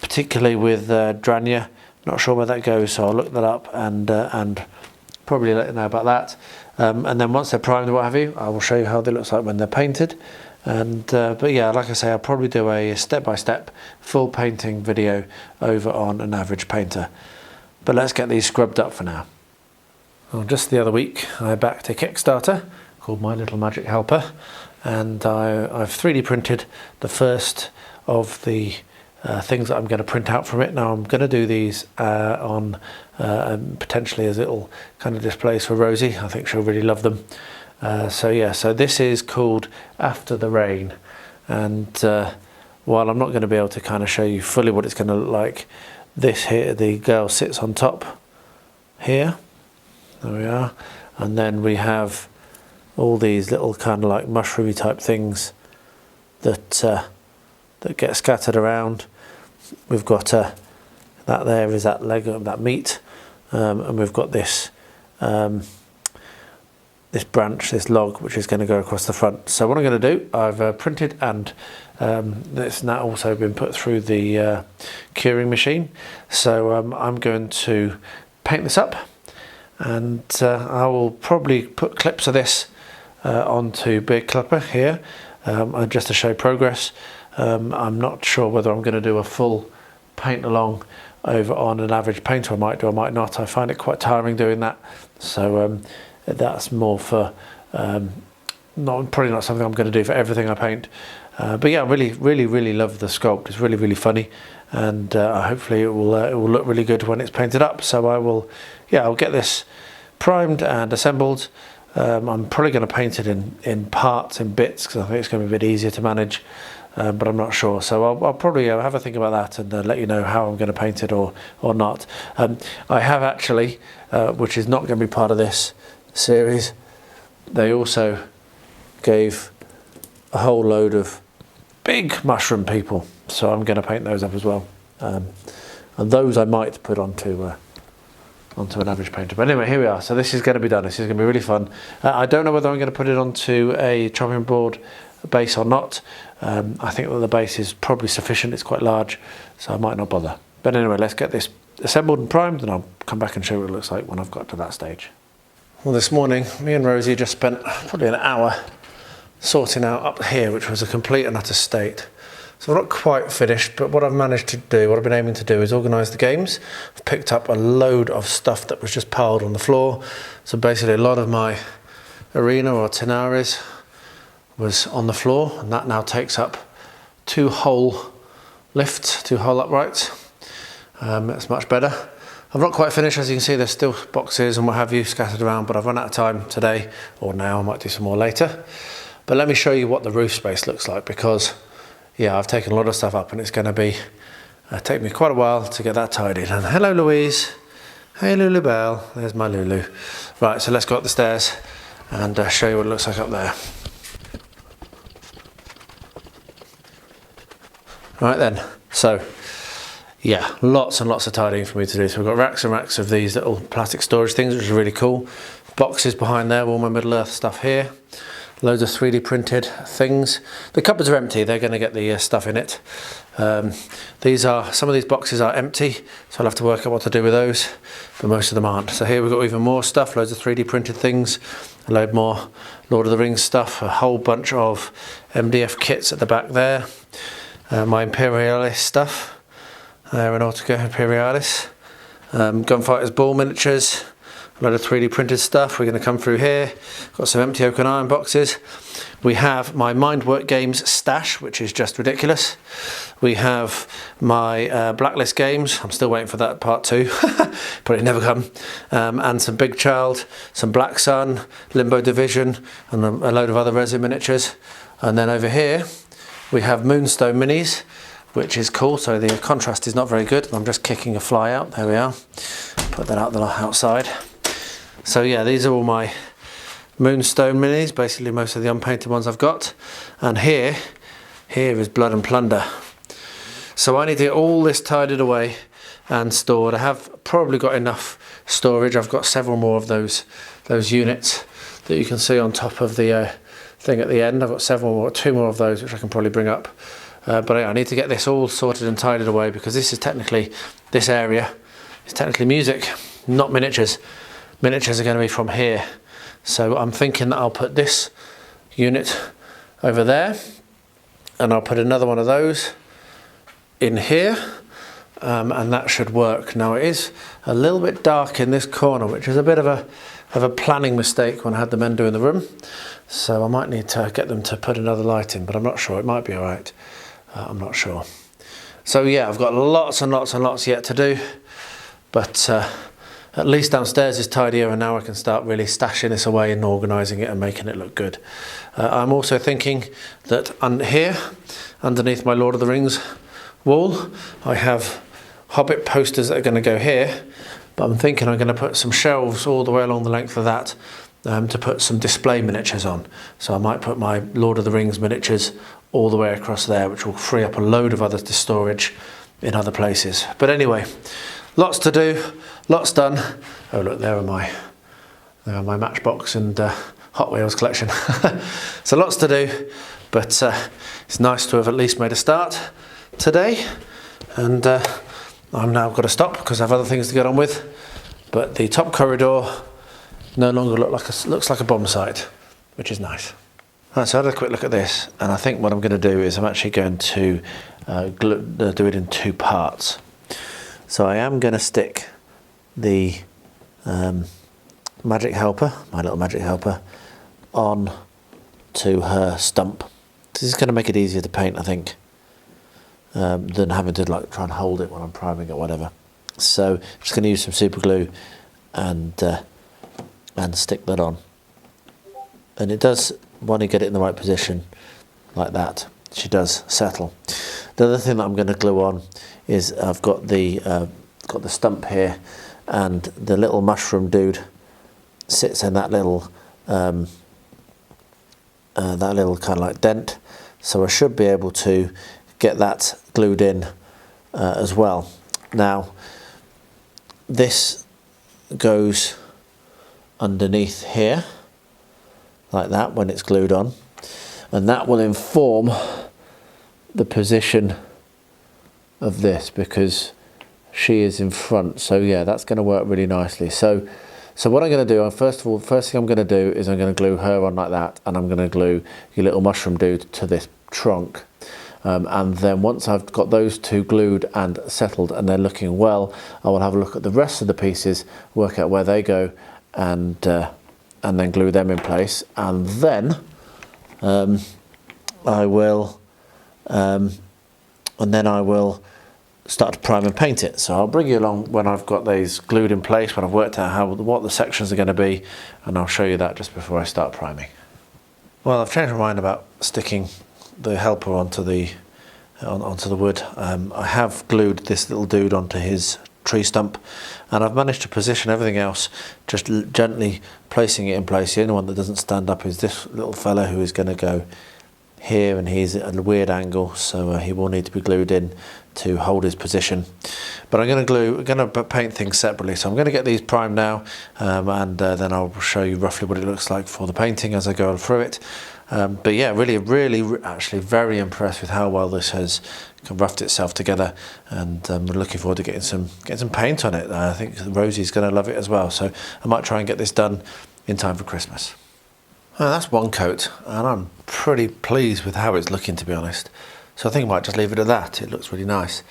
particularly with Dranya. Not sure where that goes, so I'll look that up and probably let you know about that. And then once they're primed and what have you, I will show you how they look like when they're painted. And but yeah, like I say, I'll probably do a step-by-step full painting video over on an average painter. But let's get these scrubbed up for now. Well, just the other week I backed a Kickstarter called My Little Magic Helper, and I've 3D printed the first of the things that I'm going to print out from it. Now I'm going to do these on potentially as little kind of displays for Rosie. I think she'll really love them. So yeah, so this is called After the Rain, and while I'm not going to be able to kind of show you fully what it's going to look like, this here, the girl sits on top here, there we are, and then we have all these little kind of like mushroomy type things that get scattered around. We've got that there is that leg of that meat, and we've got this this branch, this log, which is going to go across the front. So what I'm going to do, I've printed, and it's now also been put through the curing machine. So I'm going to paint this up, and I will probably put clips of this onto Big Clipper here, just to show progress. I'm not sure whether I'm going to do a full paint along over on an average painter. I might do, I might not. I find it quite tiring doing that. So that's more for probably not something I'm going to do for everything I paint. But yeah, I really love the sculpt. It's really funny, and hopefully it will look really good when it's painted up. So I'll get this primed and assembled. I'm probably going to paint it in parts, in bits, because I think it's going to be a bit easier to manage. But I'm not sure, so I'll probably have a think about that and let you know how I'm going to paint it or not. I have actually, which is not going to be part of this series, they also gave a whole load of big mushroom people, so I'm going to paint those up as well. And those I might put onto an average painter. But anyway, here we are. So this is going to be done. This is going to be really fun. I don't know whether I'm going to put it onto a chopping board base or not. I think that the base is probably sufficient. It's quite large, so I might not bother. But anyway, let's get this assembled and primed, and I'll come back and show you what it looks like when I've got to that stage. Well, this morning, me and Rosie just spent probably an hour sorting out up here, which was a complete and utter state. So I'm not quite finished, but what I've managed to do, what I've been aiming to do is organise the games. I've picked up a load of stuff that was just piled on the floor. So basically a lot of my arena or tenaries was on the floor, and that now takes up 2 whole lifts, 2 whole uprights. It's much better. I'm not quite finished, as you can see there's still boxes and what have you scattered around, but I've run out of time today, or now. I might do some more later. But let me show you what the roof space looks like, because yeah, I've taken a lot of stuff up and it's going to be take me quite a while to get that tidied. And hello Louise, hey Lulu Bell, there's my Lulu. Right, so let's go up the stairs and show you what it looks like up there. Right then, so yeah, lots and lots of tidying for me to do. So we've got racks and racks of these little plastic storage things, which is really cool. Boxes behind there, all my Middle Earth stuff here. Loads of 3D printed things. The cupboards are empty, they're going to get the stuff in it. Some of these boxes are empty, so I'll have to work out what to do with those, but most of them aren't. So here we've got even more stuff, loads of 3D printed things, a load more Lord of the Rings stuff, a whole bunch of MDF kits at the back there, my Imperialis stuff, Aeronautica Imperialis, Gunfighter's Ball miniatures, a load of 3D printed stuff. We're going to come through here. Got some empty oak and iron boxes. We have my Mindwork Games stash, which is just ridiculous. We have my Blacklist games. I'm still waiting for that part 2. Probably never come. And some Big Child, some Black Sun, Limbo Division, and a load of other resin miniatures. And then over here we have Moonstone minis, which is cool. So the contrast is not very good. I'm just kicking a fly out. There we are. Put that out the outside. So yeah, these are all my Moonstone minis, basically most of the unpainted ones I've got. And here is Blood and Plunder. So I need to get all this tidied away and stored. I have probably got enough storage. I've got several more of those units that you can see on top of the thing at the end. I've got 2 more of those, which I can probably bring up. But I need to get this all sorted and tidied away, because this area is technically music, not miniatures. Miniatures are going to be from here. So I'm thinking that I'll put this unit over there, and I'll put another one of those in here, and that should work. Now it is a little bit dark in this corner, which is a bit of a planning mistake when I had the men doing the room. So I might need to get them to put another light in, but I'm not sure. It might be all right. I'm not sure. So yeah, I've got lots and lots and lots yet to do, but at least downstairs is tidier, and now I can start really stashing this away and organising it and making it look good. I'm also thinking that here, underneath my Lord of the Rings wall, I have Hobbit posters that are going to go here, but I'm thinking I'm going to put some shelves all the way along the length of that to put some display miniatures on. So I might put my Lord of the Rings miniatures all the way across there, which will free up a load of other storage in other places. But anyway, lots to do, lots done. Oh look, there are my Matchbox and Hot Wheels collection. So lots to do, but it's nice to have at least made a start today. And I'm now got to stop because I have other things to get on with. But the top corridor no longer looks like a bomb site, which is nice. Right, so I had a quick look at this, and I think what I'm going to do is I'm actually going to do it in 2 parts. So I am going to stick the magic helper, my little magic helper, on to her stump. This is going to make it easier to paint, I think, than having to try and hold it when I'm priming or whatever. So I'm just going to use some super glue and stick that on. And it does, when you get it in the right position like that, she does settle. The other thing that I'm going to glue on is I've got the stump here, and the little mushroom dude sits in that little kind of like dent. So I should be able to get that glued in as well. Now this goes underneath here like that when it's glued on, and that will inform the position of this because she is in front. So yeah, that's going to work really nicely. So what I'm going to do, first thing I'm going to do is I'm going to glue her on like that, and I'm going to glue your little mushroom dude to this trunk. and then once I've got those two glued and settled and they're looking well, I will have a look at the rest of the pieces, work out where they go, and then glue them in place, and then I will start to prime and paint it. So I'll bring you along when I've got these glued in place, when I've worked out what the sections are going to be, and I'll show you that just before I start priming. Well, I've changed my mind about sticking the helper onto the wood. I have glued this little dude onto his tree stump, and I've managed to position everything else, just gently placing it in place. The only one that doesn't stand up is this little fella, who is going to go here, and he's at a weird angle, so he will need to be glued in to hold his position. But I'm going to paint things separately, so I'm going to get these primed now, and then I'll show you roughly what it looks like for the painting as I go through it. But yeah, really actually very impressed with how well this has roughed itself together, and we're looking forward to getting some paint on it. I think Rosie's going to love it as well, so I might try and get this done in time for Christmas. Well, that's one coat, and I'm pretty pleased with how it's looking, to be honest. So I think I might just leave it at that. It looks really nice.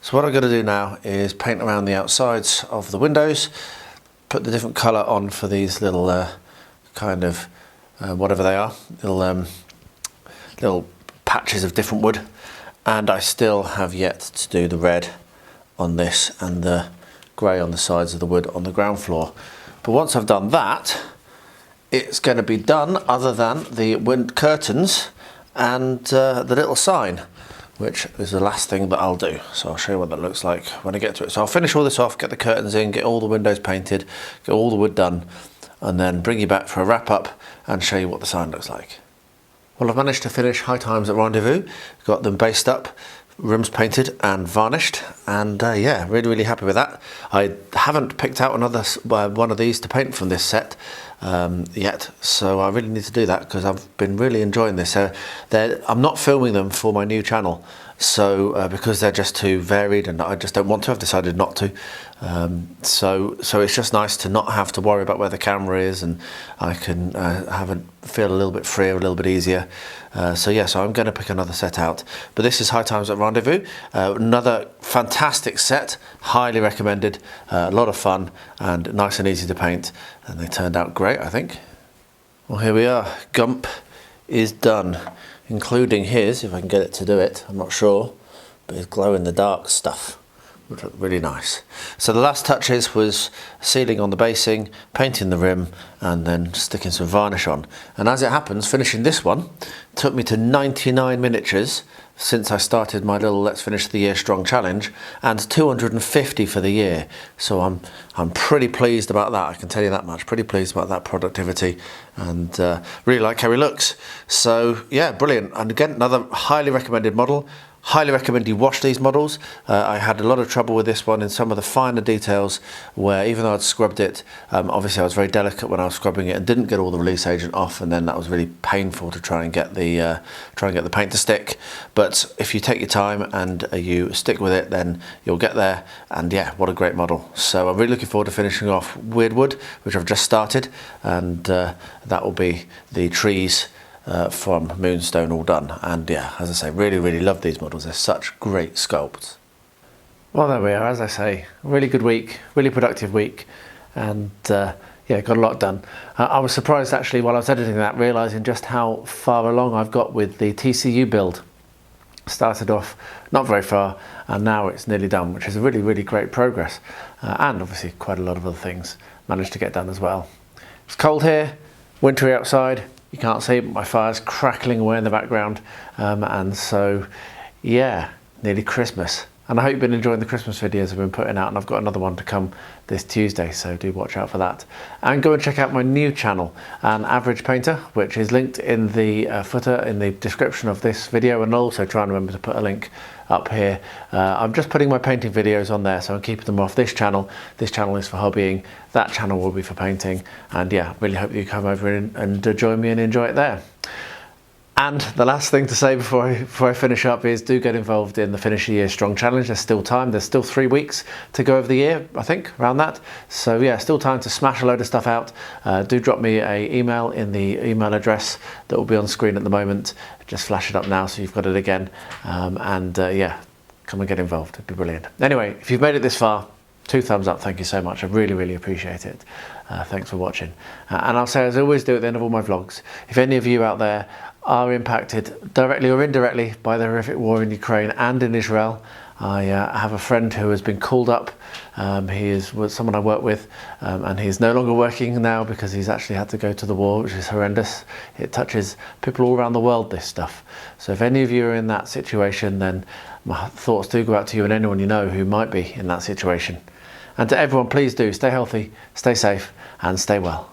So what I'm going to do now is paint around the outsides of the windows, put the different colour on for these little kind of whatever they are, little patches of different wood, and I still have yet to do the red on this and the grey on the sides of the wood on the ground floor. But once I've done that, it's going to be done, other than the wind curtains and the little sign, which is the last thing that I'll do. So I'll show you what that looks like when I get to it. So I'll finish all this off, get the curtains in, get all the windows painted, get all the wood done, and then bring you back for a wrap up and show you what the sign looks like. Well, I've managed to finish High Times at Rendezvous, got them based up, rooms painted and varnished, and yeah, really happy with that. I haven't picked out another one of these to paint from this set yet, so I really need to do that, because I've been really enjoying this. I'm not filming them for my new channel, so because they're just too varied and I just don't want to, I've decided not to. So it's just nice to not have to worry about where the camera is, and I can feel a little bit freer, a little bit easier. So yeah, so I'm going to pick another set out. But this is High Times at Rendezvous, another fantastic set, highly recommended, a lot of fun and nice and easy to paint, and they turned out great, I think. Well, here we are. Gump is done, including his, if I can get it to do it, I'm not sure, but his glow in the dark stuff, which looked really nice. So the last touches was sealing on the basing, painting the rim, and then sticking some varnish on. And as it happens, finishing this one took me to 99 miniatures since I started my little Let's Finish the Year Strong challenge, and 250 for the year. So I'm pretty pleased about that, I can tell you that much. Pretty pleased about that productivity, and really like how he looks. So yeah, brilliant. And again, another highly recommended model. Highly recommend you wash these models. I had a lot of trouble with this one in some of the finer details, where even though I'd scrubbed it, obviously I was very delicate when I was scrubbing it and didn't get all the release agent off, and then that was really painful to try and get the paint to stick. But if you take your time and you stick with it, then you'll get there. And yeah, what a great model. So I'm really looking forward to finishing off Wyrdwood, which I've just started, and that will be the trees from Moonstone all done. And yeah, as I say, really love these models. They're such great sculpts. Well, there we are. As I say, really good week, really productive week, and yeah, got a lot done. I was surprised actually while I was editing that, realising just how far along I've got with the TCU build. Started off not very far, and now it's nearly done, which is a really great progress, and obviously quite a lot of other things managed to get done as well. It's cold here, wintry outside. You can't see, but my fire's crackling away in the background, and so yeah, nearly Christmas. And I hope you've been enjoying the Christmas videos I've been putting out, and I've got another one to come this Tuesday, so do watch out for that. And go and check out my new channel, An Average Painter, which is linked in the footer in the description of this video, and I'll also try and remember to put a link up here. I'm just putting my painting videos on there, so I'm keeping them off this channel. This channel is for hobbying, that channel will be for painting, and yeah, really hope you come over and join me and enjoy it there. And the last thing to say before I finish up is do get involved in the Finish the Year Strong Challenge. There's still time. There's still 3 weeks to go over the year, I think, around that. So yeah, still time to smash a load of stuff out. Do drop me an email in the email address that will be on screen at the moment. Just flash it up now so you've got it again. Yeah, come and get involved. It'd be brilliant. Anyway, if you've made it this far, 2 thumbs up. Thank you so much. I really, really appreciate it. Thanks for watching. And I'll say, as I always do at the end of all my vlogs, if any of you out there are impacted directly or indirectly by the horrific war in Ukraine and in Israel, I have a friend who has been called up. Was someone I work with, and he's no longer working now because he's actually had to go to the war, which is horrendous. It touches people all around the world, this stuff. So if any of you are in that situation, then my thoughts do go out to you and anyone you know who might be in that situation. And to everyone, please do stay healthy, stay safe, and stay well.